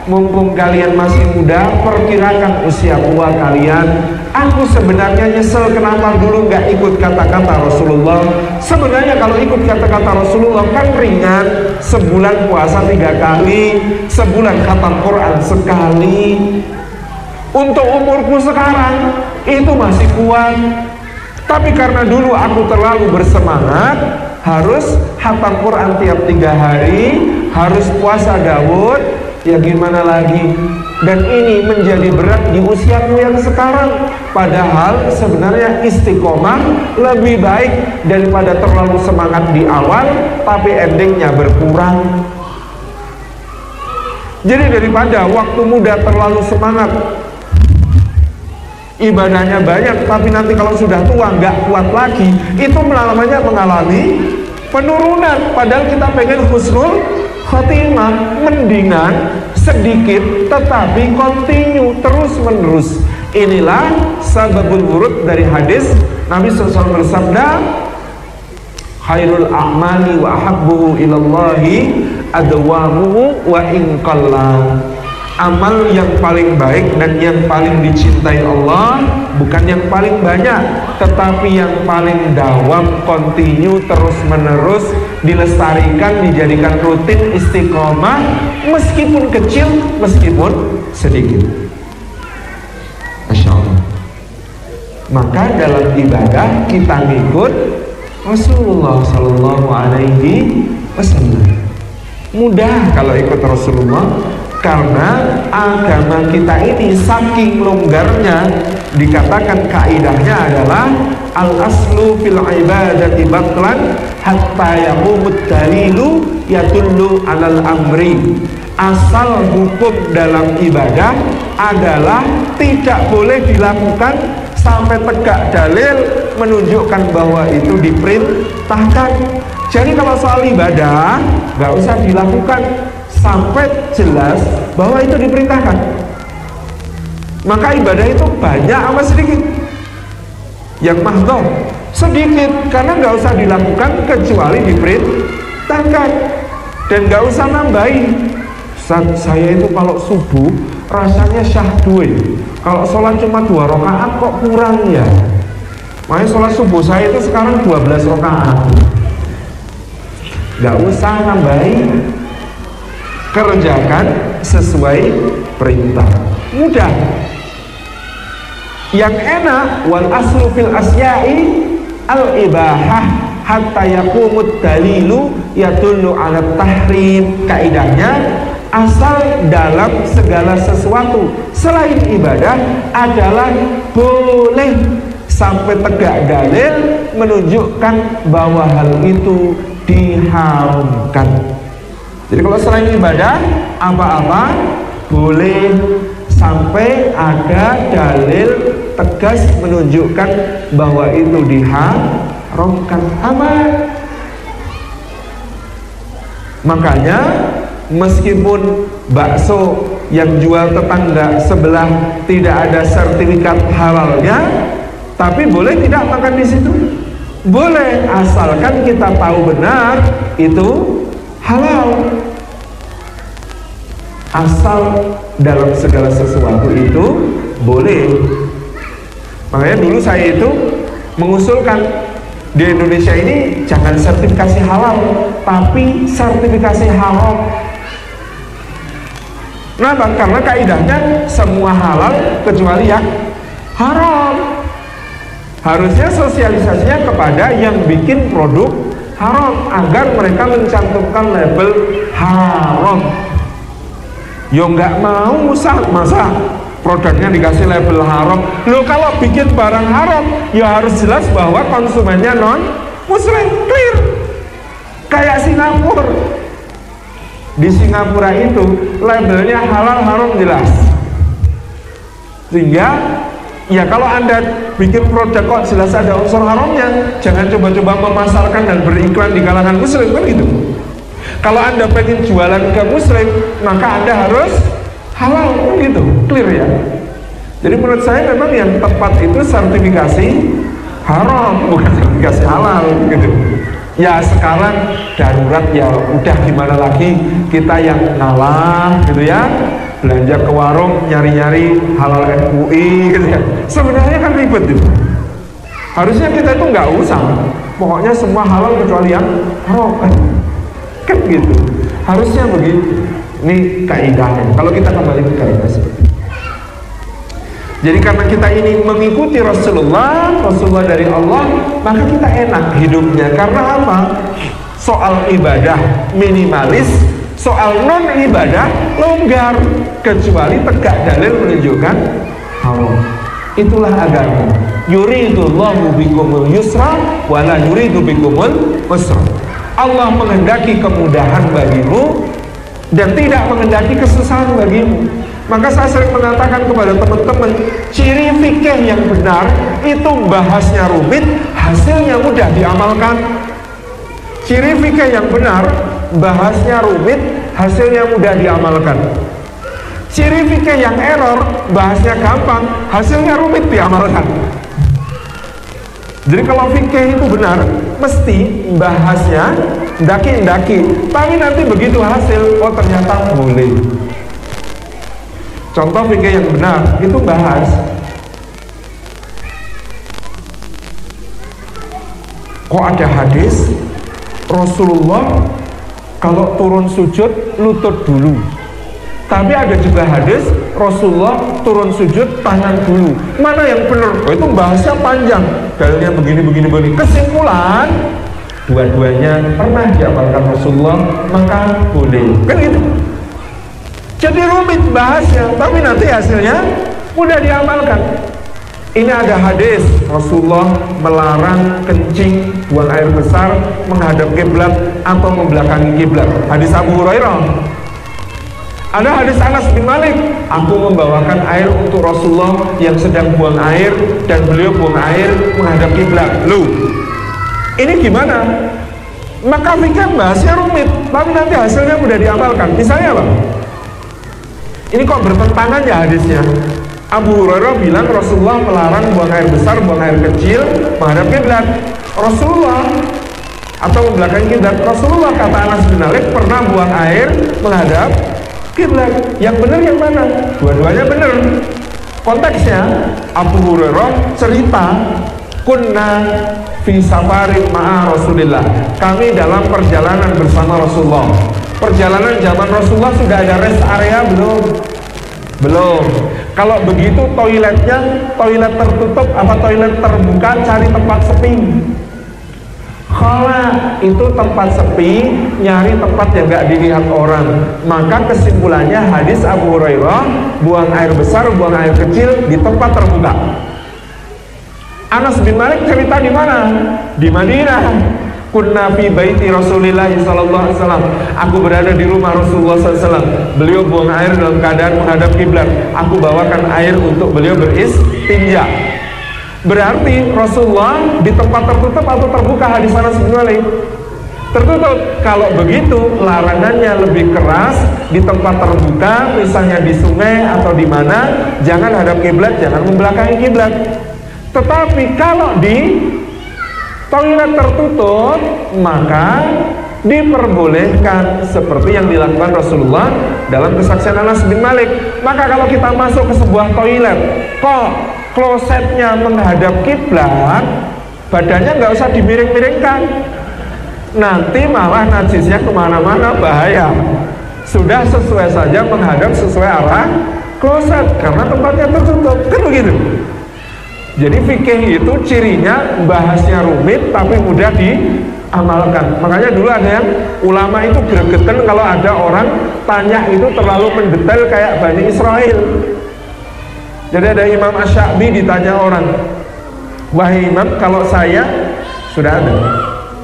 mumpung kalian masih muda, perkirakan usia tua kalian. Aku sebenarnya nyesel kenapa dulu gak ikut kata-kata Rasulullah. Sebenarnya kalau ikut kata-kata Rasulullah kan ringan, sebulan puasa 3 kali, sebulan khatam Quran sekali. Untuk umurku sekarang itu masih kuat. Tapi karena dulu aku terlalu bersemangat, harus khatam Quran tiap 3 hari, harus puasa Daud, ya gimana lagi. Dan ini menjadi berat di usiaku yang sekarang. Padahal sebenarnya istiqomah lebih baik daripada terlalu semangat di awal tapi endingnya berkurang. Jadi daripada waktu muda terlalu semangat, ibadahnya banyak, tapi nanti kalau sudah tua nggak kuat lagi, itu namanya mengalami penurunan. Padahal kita pengen husnul khotimah, mendingan sedikit tetapi continue, terus menerus. Inilah sababul wurud dari hadis Nabi SAW bersabda, khairul a'mali wa ahabbuhu ilallahi adwamuhu wa in qalla. Amal yang paling baik dan yang paling dicintai Allah bukan yang paling banyak, tetapi yang paling dawam, continue, terus menerus, dilestarikan, dijadikan rutin, istiqomah, meskipun kecil, meskipun sedikit. Masya Allah. Maka dalam ibadah kita ngikut Rasulullah Sallallahu Alaihi Wasallam. Mudah kalau ikut Rasulullah. Karena agama kita ini saking longgarnya, dikatakan kaidahnya adalah al-aslu fil ibadati batlan hatta yaqumud dalilu yadullu alal amri. Asal hukum dalam ibadah adalah tidak boleh dilakukan sampai tegak dalil menunjukkan bahwa itu diperintahkan. Jadi kalau soal ibadah nggak usah dilakukan sampai jelas bahwa itu diperintahkan. Maka ibadah itu banyak apa sedikit? Yang mahdhur sedikit, karena nggak usah dilakukan kecuali diperintahkan. Dan nggak usah nambahin. Saya itu kalau subuh rasanya syahdu, kalau sholat cuma 2 rakaat kok kurang ya. Makanya sholat subuh saya itu sekarang 12 rakaat. Nggak usah nambahin. Kerjakan sesuai perintah, mudah. Yang enak, wal aslu fil asya'i al ibahah hatta yaqumud dalilu yadullu ala tahrim. Kaidahnya, asal dalam segala sesuatu selain ibadah adalah boleh sampai tegak dalil menunjukkan bahwa hal itu diharamkan. Jadi kalau selain ibadah apa-apa boleh sampai ada dalil tegas menunjukkan bahwa itu diharamkan. Aman. Makanya meskipun bakso yang jual tetangga sebelah tidak ada sertifikat halalnya, tapi boleh tidak makan di situ? Boleh, asalkan kita tahu benar itu halal. Asal dalam segala sesuatu itu boleh. Makanya dulu saya itu mengusulkan di Indonesia ini jangan sertifikasi halal, tapi sertifikasi haram. Kenapa? Karena kaidahnya semua halal kecuali yang haram. Harusnya sosialisasinya kepada yang bikin produk haram agar mereka mencantumkan label haram. Yo nggak mau masa produknya dikasih label haram. Loh, kalau bikin barang haram ya harus jelas bahwa konsumennya non muslim, clear. Kayak Singapura. Di Singapura itu labelnya halal haram jelas. Sehingga ya kalau Anda bikin produk kok jelas ada unsur haramnya, jangan coba-coba memasarkan dan beriklan di kalangan muslim, kan gitu. Kalau Anda pengen jualan ke muslim, maka Anda harus halal, gitu, clear ya. Jadi menurut saya memang yang tepat itu sertifikasi haram, bukan sertifikasi halal, gitu. Ya sekarang darurat ya udah gimana lagi, kita yang ngalah gitu ya, belanja ke warung nyari-nyari halal MUI gitu ya. Sebenarnya kan ribet itu. Harusnya kita itu nggak usah, pokoknya semua halal kecuali yang haram kan gitu. Harusnya begitu. Ini kaidahnya. Kalau kita kembali ke kaidah seperti ini. Jadi karena kita ini mengikuti Rasulullah dari Allah, maka kita enak hidupnya. Karena apa? Soal ibadah minimalis, soal non ibadah longgar, kecuali tegak dalil menunjukkan haram. Itulah agama. Yuridullahu bikumul yusra wala yuridu bikumul usra. Allah menghendaki kemudahan bagimu dan tidak menghendaki kesusahan bagimu. Maka saya sering mengatakan kepada teman-teman, ciri fikih yang benar itu bahasnya rumit, hasilnya mudah diamalkan. Ciri fikih yang benar, bahasnya rumit, hasilnya mudah diamalkan. Ciri fikih yang error, bahasnya gampang, hasilnya rumit diamalkan. Jadi kalau fikih itu benar, mesti bahasnya daki-daki, tapi nanti begitu hasil, oh ternyata boleh. Contoh fikih yang benar itu bahas kok ada hadis Rasulullah kalau turun sujud lutut dulu, tapi ada juga hadis Rasulullah turun sujud tangan dulu. Mana yang benar? Oh, itu bahasnya panjang, dalilnya begini. Kesimpulan dua-duanya pernah diamalkan Rasulullah, maka boleh. Kan gitu. Jadi rumit bahasnya, tapi nanti hasilnya mudah diamalkan. Ini ada hadis Rasulullah melarang kencing, buang air besar, menghadap kiblat atau membelakangi kiblat. Hadis Abu Hurairah. Ada hadis Anas bin Malik, aku membawakan air untuk Rasulullah yang sedang buang air dan beliau buang air menghadap kiblat. Loh, ini gimana? Maka fikih bahasnya rumit, tapi nanti hasilnya mudah diamalkan. Misalnya apa? Ini kok bertentangan ya hadisnya. Abu Hurairah bilang Rasulullah melarang buang air besar, buang air kecil menghadap kiblat. Rasulullah atau membelakangi kiblat. Rasulullah, kata Anas bin Malik, pernah buang air menghadap kiblat. Yang benar yang mana? Dua-duanya benar. Konteksnya Abu Hurairah cerita, kunna fi safarin ma'a Rasulillah. Kami dalam perjalanan bersama Rasulullah. Perjalanan zaman Rasulullah sudah ada rest area belum? Belum. Kalau begitu toiletnya toilet tertutup apa toilet terbuka, cari tempat sepi. Kalau itu tempat sepi, nyari tempat yang gak dilihat orang. Maka kesimpulannya hadis Abu Hurairah, buang air besar, buang air kecil di tempat terbuka. Anas bin Malik cerita di mana? Di Madinah. Kunna fi baiti Rasulillah sallallahu alaihi wasallam. Aku berada di rumah Rasulullah SAW. Beliau buang air dalam keadaan menghadap kiblat. Aku bawakan air untuk beliau beristinja. Berarti Rasulullah di tempat tertutup atau terbuka? Hadis Anas bin Malik tertutup. Kalau begitu larangannya lebih keras di tempat terbuka, misalnya di sungai atau di mana, jangan hadap kiblat, jangan membelakangi kiblat. Tetapi kalau di toilet tertutup, maka diperbolehkan seperti yang dilakukan Rasulullah dalam kesaksian Anas bin Malik. Maka kalau kita masuk ke sebuah toilet, kok klosetnya menghadap kiblat, badannya nggak usah dimiring-miringkan, nanti malah najisnya kemana-mana, bahaya. Sudah sesuai saja menghadap sesuai arah kloset karena tempatnya tertutup, kan begitu. Jadi fikih itu cirinya bahasnya rumit tapi mudah diamalkan. Makanya dulu ada yang ulama itu gregetan kalau ada orang tanya itu terlalu mendetail kayak Bani Israel. Jadi ada Imam Asy-Sya'bi ditanya orang, wahai Imam, kalau saya sudah ada,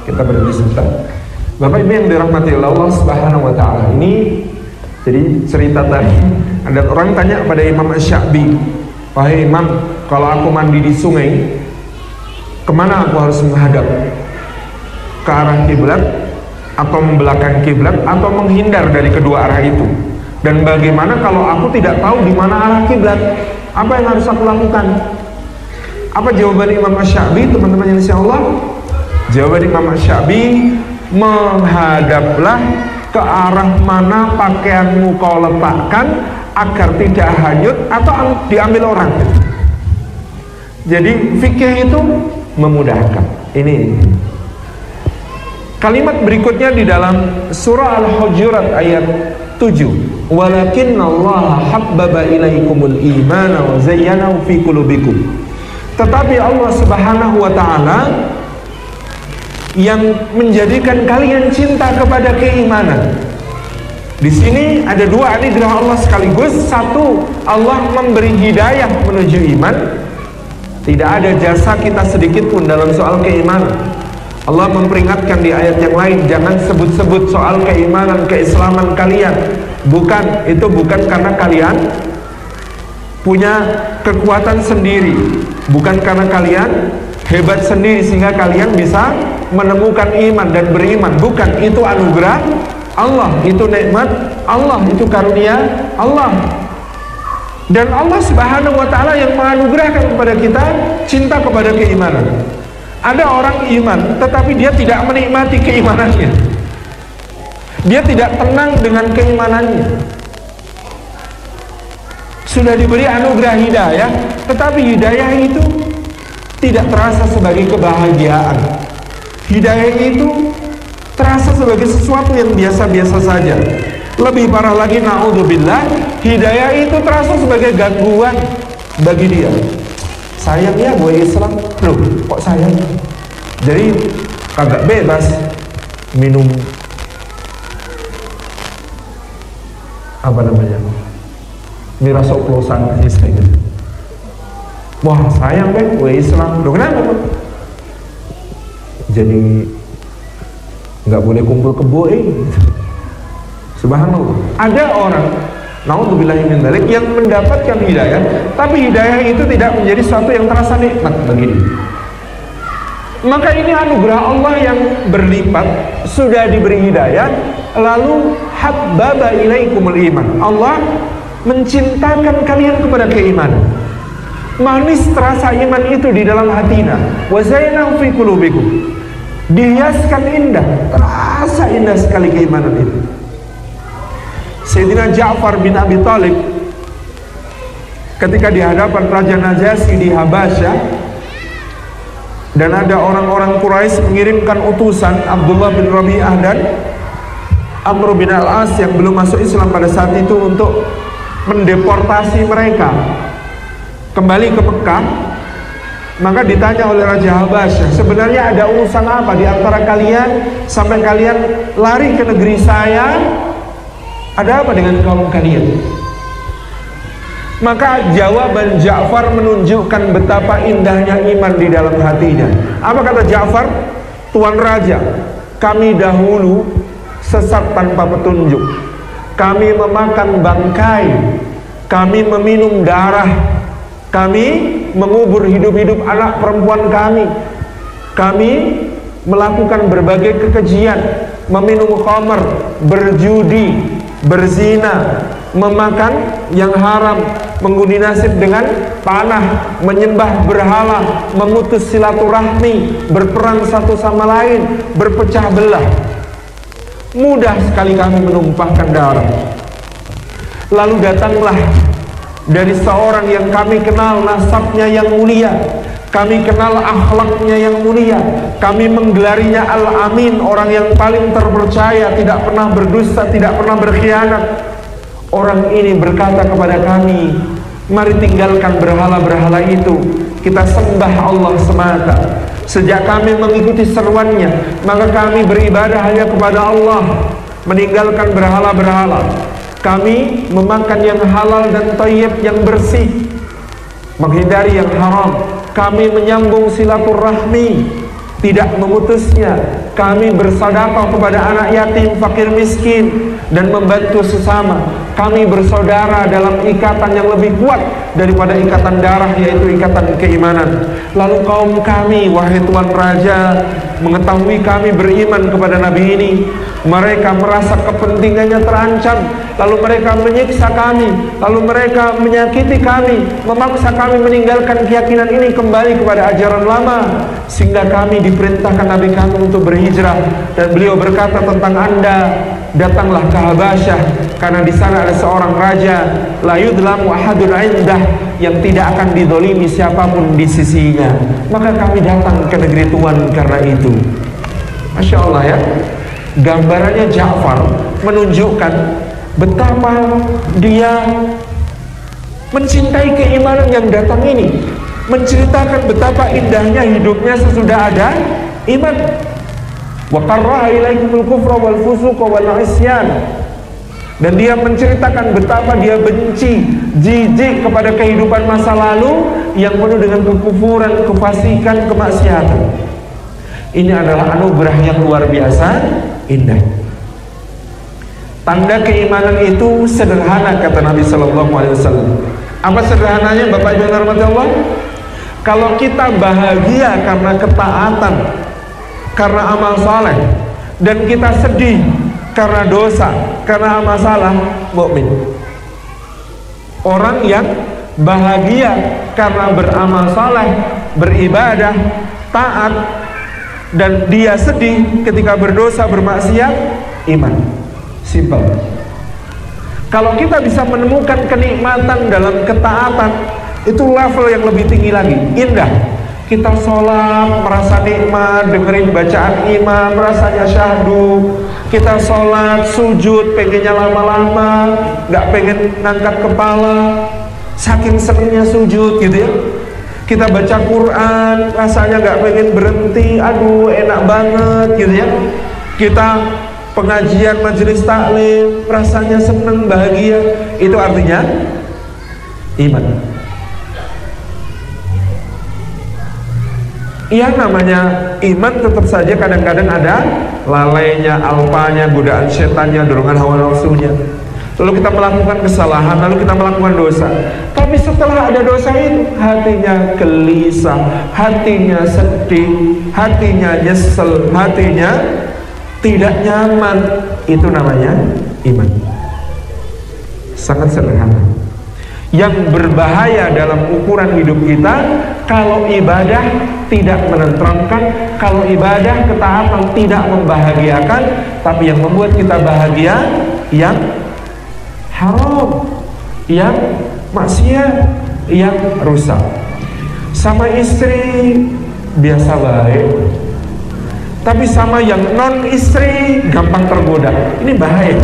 kita berhenti sebentar. Bapak Ibu yang dirahmati Allah Subhanahu wa taala, ini jadi cerita tadi ada orang tanya pada Imam Asy-Sya'bi, wahai Imam, kalau aku mandi di sungai, kemana aku harus menghadap? Ke arah kiblat atau membelakangi kiblat atau menghindar dari kedua arah itu? Dan bagaimana kalau aku tidak tahu di mana arah kiblat? Apa yang harus aku lakukan? Apa jawaban Imam Asy-Sya'bi, teman-teman yang insya Allah? Jawaban Imam Asy-Sya'bi, menghadaplah ke arah mana pakaianmu kau letakkan agar tidak hanyut atau diambil orang. Jadi fikih itu memudahkan. Ini kalimat berikutnya di dalam surah Al-Hujurat ayat 7. Walakinnallaha habbaba ilaikumul imana wa zayyanahu fi qulubikum. Tetapi Allah Subhanahu wa taala yang menjadikan kalian cinta kepada keimanan. Di sini ada dua anugerah Allah sekaligus. Satu, Allah memberi hidayah menuju iman. Tidak ada jasa kita sedikit pun dalam soal keimanan. Allah memperingatkan di ayat yang lain, jangan sebut-sebut soal keimanan, keislaman kalian. Bukan, itu bukan karena kalian punya kekuatan sendiri, bukan karena kalian hebat sendiri sehingga kalian bisa menemukan iman dan beriman. Bukan, itu anugerah Allah, itu nikmat Allah, itu karunia Allah. Dan Allah Subhanahu wa taala yang menganugerahkan kepada kita cinta kepada keimanan. Ada orang iman tetapi dia tidak menikmati keimanannya. Dia tidak tenang dengan keimanannya. Sudah diberi anugerah hidayah, tetapi hidayah itu tidak terasa sebagai kebahagiaan. Hidayah itu terasa sebagai sesuatu yang biasa-biasa saja. Lebih parah lagi, na'udzubillah, hidayah itu terasa sebagai gangguan bagi dia. Sayang ya gue Islam, loh kok sayang? Jadi kagak bebas minum apa namanya, miras oplosan misalnya. Wah sayang gue Islam, loh kenapa? Jadi nggak boleh kumpul kebo Subhanallah. Ada orang, naudzubillahi min dzalik, yang mendapatkan hidayah, tapi hidayah itu tidak menjadi sesuatu yang terasa nikmat bagi dia. Maka ini anugerah Allah yang berlipat. Sudah diberi hidayah, lalu habbaba ilaikumul iman. Allah mencintakan kalian kepada keimanan. Manis terasa iman itu di dalam hatinya. Wa zayyanahu fi qulubikum. Dihiaskan indah, terasa indah sekali keimanan itu. Sayyidina Ja'far bin Abi Thalib ketika di hadapan Raja Najasyi di Habasyah, dan ada orang-orang Quraisy mengirimkan utusan Abdullah bin Rabi'ah dan Amr bin Al-As yang belum masuk Islam pada saat itu untuk mendeportasi mereka kembali ke Mekah. Maka ditanya oleh Raja Habasyah, sebenarnya ada urusan apa di antara kalian sampai kalian lari ke negeri saya? Ada apa dengan kaum kalian? Maka jawaban Ja'far menunjukkan betapa indahnya iman di dalam hatinya. Apa kata Ja'far? Tuan Raja, kami dahulu sesat tanpa petunjuk. Kami memakan bangkai, kami meminum darah, kami mengubur hidup-hidup anak perempuan kami melakukan berbagai kekejian, meminum khamr, berjudi, berzina, memakan yang haram, mengundi nasib dengan panah, menyembah berhala, memutus silaturahmi, berperang satu sama lain, berpecah belah. Mudah sekali kami menumpahkan darah. Lalu datanglah dari seorang yang kami kenal nasabnya yang mulia, kami kenal akhlaknya yang mulia, kami menggelarinya Al-Amin, orang yang paling terpercaya, tidak pernah berdusta, tidak pernah berkhianat. Orang ini berkata kepada kami, mari tinggalkan berhala-berhala itu, kita sembah Allah semata. Sejak kami mengikuti seruannya, maka kami beribadah hanya kepada Allah, meninggalkan berhala-berhala. Kami memakan yang halal dan thayyib, yang bersih, menghindari yang haram. Kami menyambung silaturahmi, tidak memutusnya. Kami bersedekah kepada anak yatim, fakir miskin, dan membantu sesama. Kami bersaudara dalam ikatan yang lebih kuat daripada ikatan darah, yaitu ikatan keimanan. Lalu kaum kami, wahai Tuan Raja, mengetahui kami beriman kepada Nabi ini, mereka merasa kepentingannya terancam, lalu mereka menyiksa kami, lalu mereka menyakiti kami, memaksa kami meninggalkan keyakinan ini, kembali kepada ajaran lama, sehingga kami diperintahkan Nabi kami untuk berhijrah. Dan beliau berkata tentang Anda, datanglah ke Habasyah, karena di sana ada seorang raja, la yudlamu ahadun indah, yang tidak akan didolimi siapapun di sisinya. Maka kami datang ke negeri Tuhan karena itu. Masya Allah ya. Gambarannya Ja'far menunjukkan betapa dia mencintai keimanan yang datang ini, menceritakan betapa indahnya hidupnya sesudah ada iman. Wa qarra'a ilaikumul kufra wal fusuqa wal 'isyan. Dan dia menceritakan betapa dia benci, jijik kepada kehidupan masa lalu yang penuh dengan kekufuran, kefasikan, kemaksiatan. Ini adalah anugerah yang luar biasa indah. Tanda keimanan itu sederhana, kata Nabi Sallallahu Alaihi Wasallam. Apa sederhananya, Bapak Ibu yang dirahmati Allah? Kalau kita bahagia karena ketaatan, karena amal saleh, dan kita sedih karena dosa, karena amal salah, mukmin. Orang yang bahagia karena beramal saleh, beribadah, taat, dan dia sedih ketika berdosa, bermaksiat, iman. Simpel. Kalau kita bisa menemukan kenikmatan dalam ketaatan, itu level yang lebih tinggi lagi, indah. Kita sholat merasa nikmat, dengerin bacaan imam rasanya syahdu. Kita sholat, sujud, pengennya lama-lama, gak pengen ngangkat kepala, saking senengnya sujud gitu ya. Kita baca Quran, rasanya gak pengen berhenti, aduh enak banget gitu ya. Kita pengajian majelis taklim, rasanya seneng, bahagia. Itu artinya iman. Iya, namanya iman tetap saja kadang-kadang ada lalainya, alpanya, godaan setannya, dorongan hawa nafsunya. Lalu kita melakukan kesalahan, lalu kita melakukan dosa. Tapi setelah ada dosa itu, hatinya gelisah, hatinya sedih, hatinya nyesel, hatinya tidak nyaman. Itu namanya iman. Sangat sederhana. Yang berbahaya dalam ukuran hidup kita, kalau ibadah tidak menenteramkan, kalau ibadah ketaatan tidak membahagiakan, tapi yang membuat kita bahagia yang haram, yang maksiat, yang rusak. Sama istri biasa baik, tapi sama yang non istri gampang tergoda. Ini bahaya.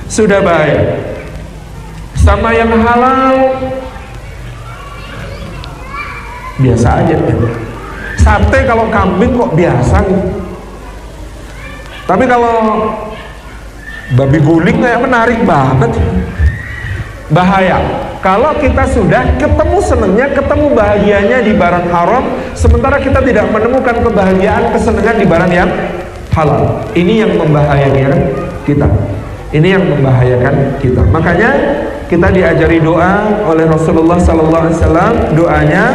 Sudah baik. Sama yang halal biasa aja. Sate kalau kambing kok biasa nih. Tapi kalau babi guling kayak menarik banget. Bahaya. Kalau kita sudah ketemu senengnya, ketemu bahagianya di barang haram, sementara kita tidak menemukan kebahagiaan, kesenangan di barang yang halal. Ini yang membahayakan kita. Ini yang membahayakan kita. Makanya kita diajari doa oleh Rasulullah SAW. Doanya,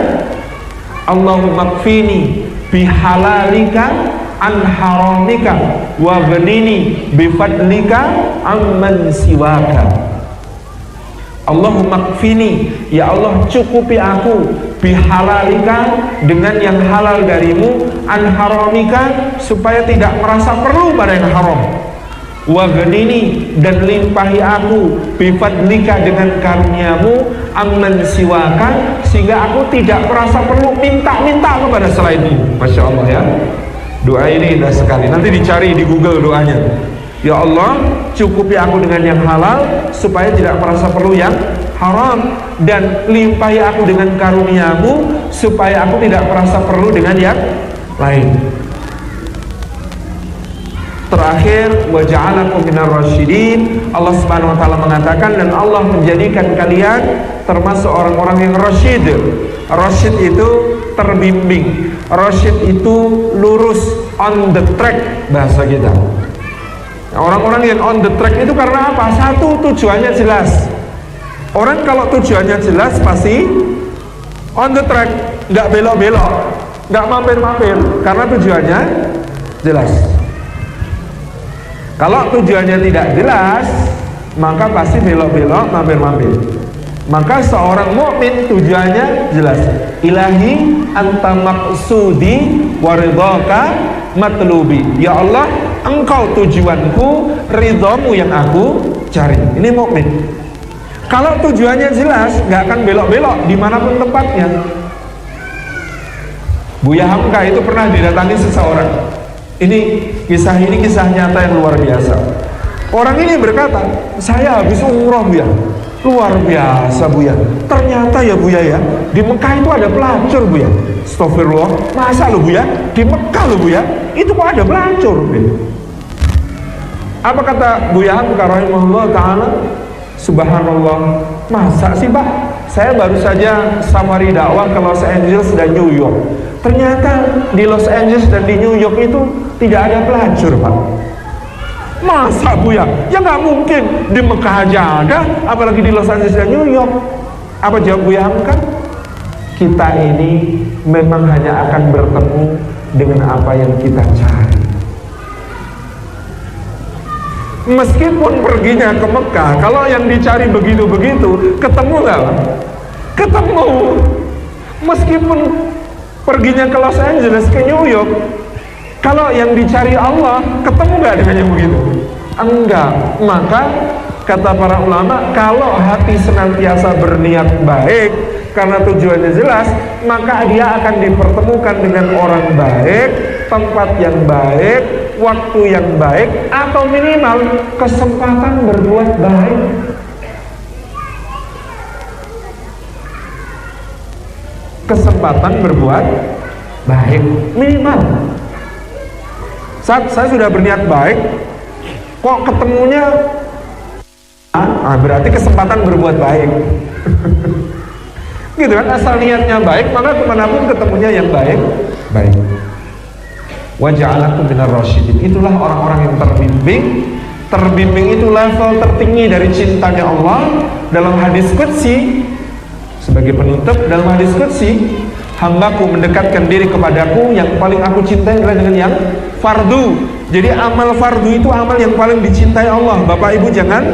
Allahumma kfini bihalalika an haramika wa ghnini bifadlika amman siwaka. Allahumma kfini, ya Allah cukupi aku bihalalika, dengan yang halal darimu, an haramika, supaya tidak merasa perlu pada yang haram, wa ghnini, dan limpahi aku bifadlika, dengan karuniamu, amman siwaka, sehingga aku tidak merasa perlu minta-minta kepada selainmu. Masya Allah ya, doa ini indah sekali. Nanti dicari di Google doanya. Ya Allah cukupi aku dengan yang halal supaya tidak merasa perlu yang haram, dan limpahi aku dengan karuniamu supaya aku tidak merasa perlu dengan yang lain. Terakhir, wa ja'alakum minar rasyidin. Allah Subhanahu wa taala mengatakan, dan Allah menjadikan kalian termasuk orang-orang yang rasyid. Rasyid itu terbimbing. Rasyid itu lurus, on the track bahasa kita. Orang-orang yang on the track itu karena apa? Satu, tujuannya jelas. Orang kalau tujuannya jelas pasti on the track, nggak belok-belok, nggak mampir-mampir, karena tujuannya jelas. Kalau tujuannya tidak jelas, maka pasti belok-belok, mampir-mampir. Maka seorang mukmin tujuannya jelas. Ilahi anta maqsudi waridhaka matlubi. Ya Allah, engkau tujuanku, ridhamu yang aku cari. Ini mukmin. Kalau tujuannya jelas, nggak akan belok-belok dimanapun tempatnya. Buya Hamka itu pernah didatangi seseorang. Ini kisah nyata yang luar biasa. Orang ini berkata, saya habis umroh Buya. Luar biasa Buya. Ternyata ya Buya ya, di Mekah itu ada pelacur Buya. Astagfirullah, masa lo Buya? Di Mekah lo Buya, itu kok ada pelacur Buya? Apa kata Buya Hamka rahimahullah ta'ala? Subhanallah, masa sih Pak? Saya baru saja safari dakwah ke Los Angeles dan New York. Ternyata di Los Angeles dan di New York itu tidak ada pelacur Pak. Masa Buya? Ya nggak mungkin, di Mekah aja ada, apalagi di Los Angeles dan New York. Apa jawab Buya Hamka? Kita ini memang hanya akan bertemu dengan apa yang kita cari. Meskipun perginya ke Mekah, kalau yang dicari begitu-begitu, ketemu nggak? Ketemu. Meskipun perginya ke Los Angeles, ke New York, kalau yang dicari Allah, ketemu nggak dengan yang begitu? Enggak. Maka kata para ulama, kalau hati senantiasa berniat baik karena tujuannya jelas, maka dia akan dipertemukan dengan orang baik, tempat yang baik, waktu yang baik, atau minimal kesempatan berbuat baik. Kesempatan berbuat baik minimal. Saat saya sudah berniat baik, kok ketemunya berarti kesempatan berbuat baik. Gitu kan, asal niatnya baik, maka kemanapun ketemunya yang baik. Wa ja'alakum minar rasyidin. Itulah orang-orang yang terbimbing. Terbimbing itu level tertinggi dari cintanya Allah. Dalam hadis qudsi, sebagai penutup, dalam hadis qudsi, hambaku mendekatkan diri kepadaku, yang paling aku cintai adalah dengan yang fardu. Jadi amal fardu itu amal yang paling dicintai Allah. Bapak Ibu jangan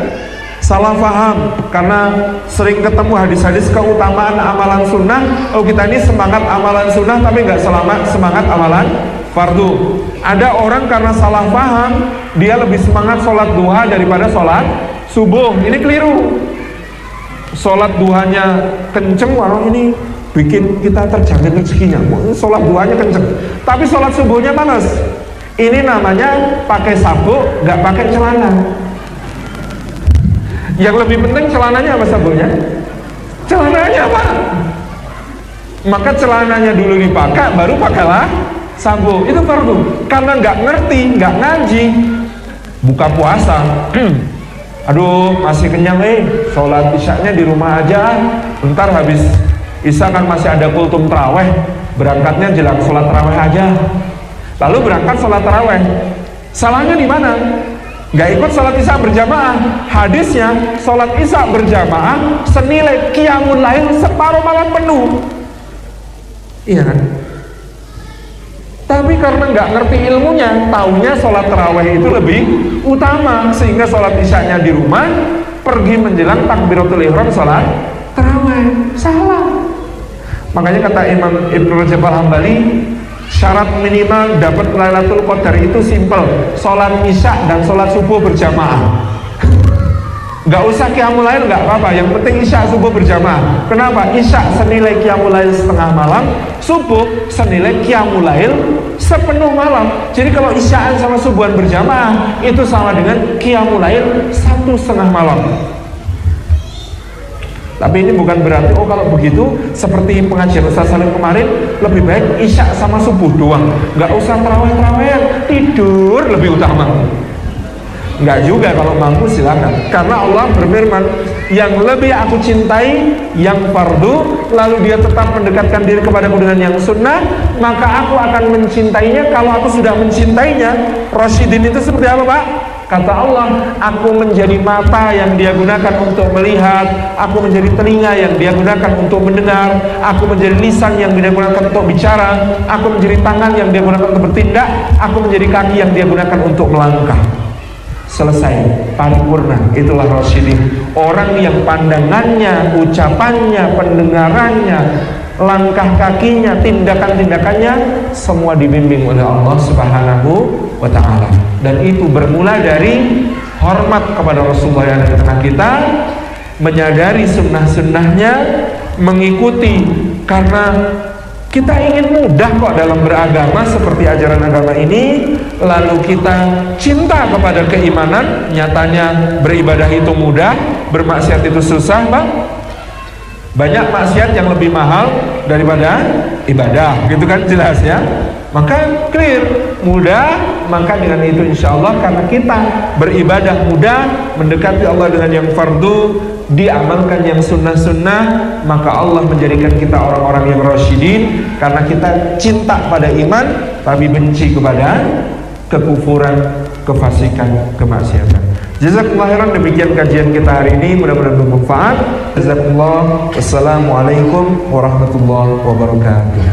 salah paham, karena sering ketemu hadis-hadis keutamaan amalan sunnah. Oh, kita ini semangat amalan sunnah tapi nggak semangat amalan fardu. Ada orang karena salah paham, dia lebih semangat sholat duha daripada sholat subuh. Ini keliru. Sholat duhanya kenceng, orang ini bikin kita terjamin rezekinya. Sholat duhanya kenceng, tapi sholat subuhnya malas. Ini namanya pakai sabuk, nggak pakai celana. Yang lebih penting celananya apa sabuknya? Celananya Pak. Maka celananya dulu dipakai, baru pakailah sabuk. Itu fardu. Karena nggak ngerti, nggak ngaji, buka puasa. Aduh, masih kenyang sholat isyaknya di rumah aja. Bentar habis isya kan masih ada kultum traweh. berangkatnya jelang sholat tarawih aja, lalu berangkat sholat tarawih. Salahnya di mana? Gak ikut sholat isya berjamaah. Hadisnya sholat isya berjamaah senilai qiyamul lail separuh malam penuh. Iya kan? Tapi karena nggak ngerti ilmunya, taunya sholat tarawih itu lebih utama, sehingga sholat isyanya di rumah, pergi menjelang takbiratul ihram sholat tarawih. Salah. Makanya kata Imam Ibnu Rajab Al-Hambali, syarat minimal dapat Lailatul Qadar itu simple, sholat isya dan sholat subuh berjamaah. Gak usah qiyamul lail, gak apa-apa, yang penting isya subuh berjamaah. Kenapa? Isya senilai qiyamul lail setengah malam, subuh senilai qiyamul lail sepenuh malam. Jadi kalau isyaan sama subuhan berjamaah itu sama dengan qiyamul lail 1,5 malam. Tapi ini bukan berarti kalau begitu seperti pengajian Ustaz Salim kemarin, lebih baik isya sama subuh doang, gak usah tarawih-tarawihan, tidur lebih utama. Enggak juga, kalau mampu silakan. Karena Allah berfirman, yang lebih aku cintai yang fardu, lalu dia tetap mendekatkan diri kepadaku dengan yang sunnah, maka aku akan mencintainya kalau aku sudah mencintainya. Rasyidin itu seperti apa, Pak? Kata Allah, aku menjadi mata yang dia gunakan untuk melihat, aku menjadi telinga yang dia gunakan untuk mendengar, aku menjadi lisan yang dia gunakan untuk bicara, aku menjadi tangan yang dia gunakan untuk bertindak, aku menjadi kaki yang dia gunakan untuk melangkah. Selesai, paripurna. Itulah Rasyidin, orang yang pandangannya, ucapannya, pendengarannya, langkah kakinya, tindakan-tindakannya semua dibimbing oleh Allah Subhanahu wa ta'ala. Dan itu bermula dari hormat kepada Rasulullah yang ada di tengah kita, menyadari sunnah-sunnahnya, mengikuti, karena kita ingin mudah kok dalam beragama seperti ajaran agama ini. Lalu kita cinta kepada keimanan, nyatanya beribadah itu mudah, bermaksiat itu susah, Bang. Banyak maksiat yang lebih mahal daripada ibadah, gitu kan, jelas ya. Maka clear, mudah. Maka dengan itu insya Allah, karena kita beribadah mudah, mendekati Allah dengan yang fardu, diamalkan yang sunnah-sunnah, maka Allah menjadikan kita orang-orang yang rasyidin. Karena kita cinta pada iman, tapi benci kepada kekufuran, kefasikan, kemaksiatan. Jazakumullah khairan, demikian kajian kita hari ini, mudah-mudahan bermanfaat. Jazakumullah. Wassalamualaikum warahmatullahi wabarakatuh.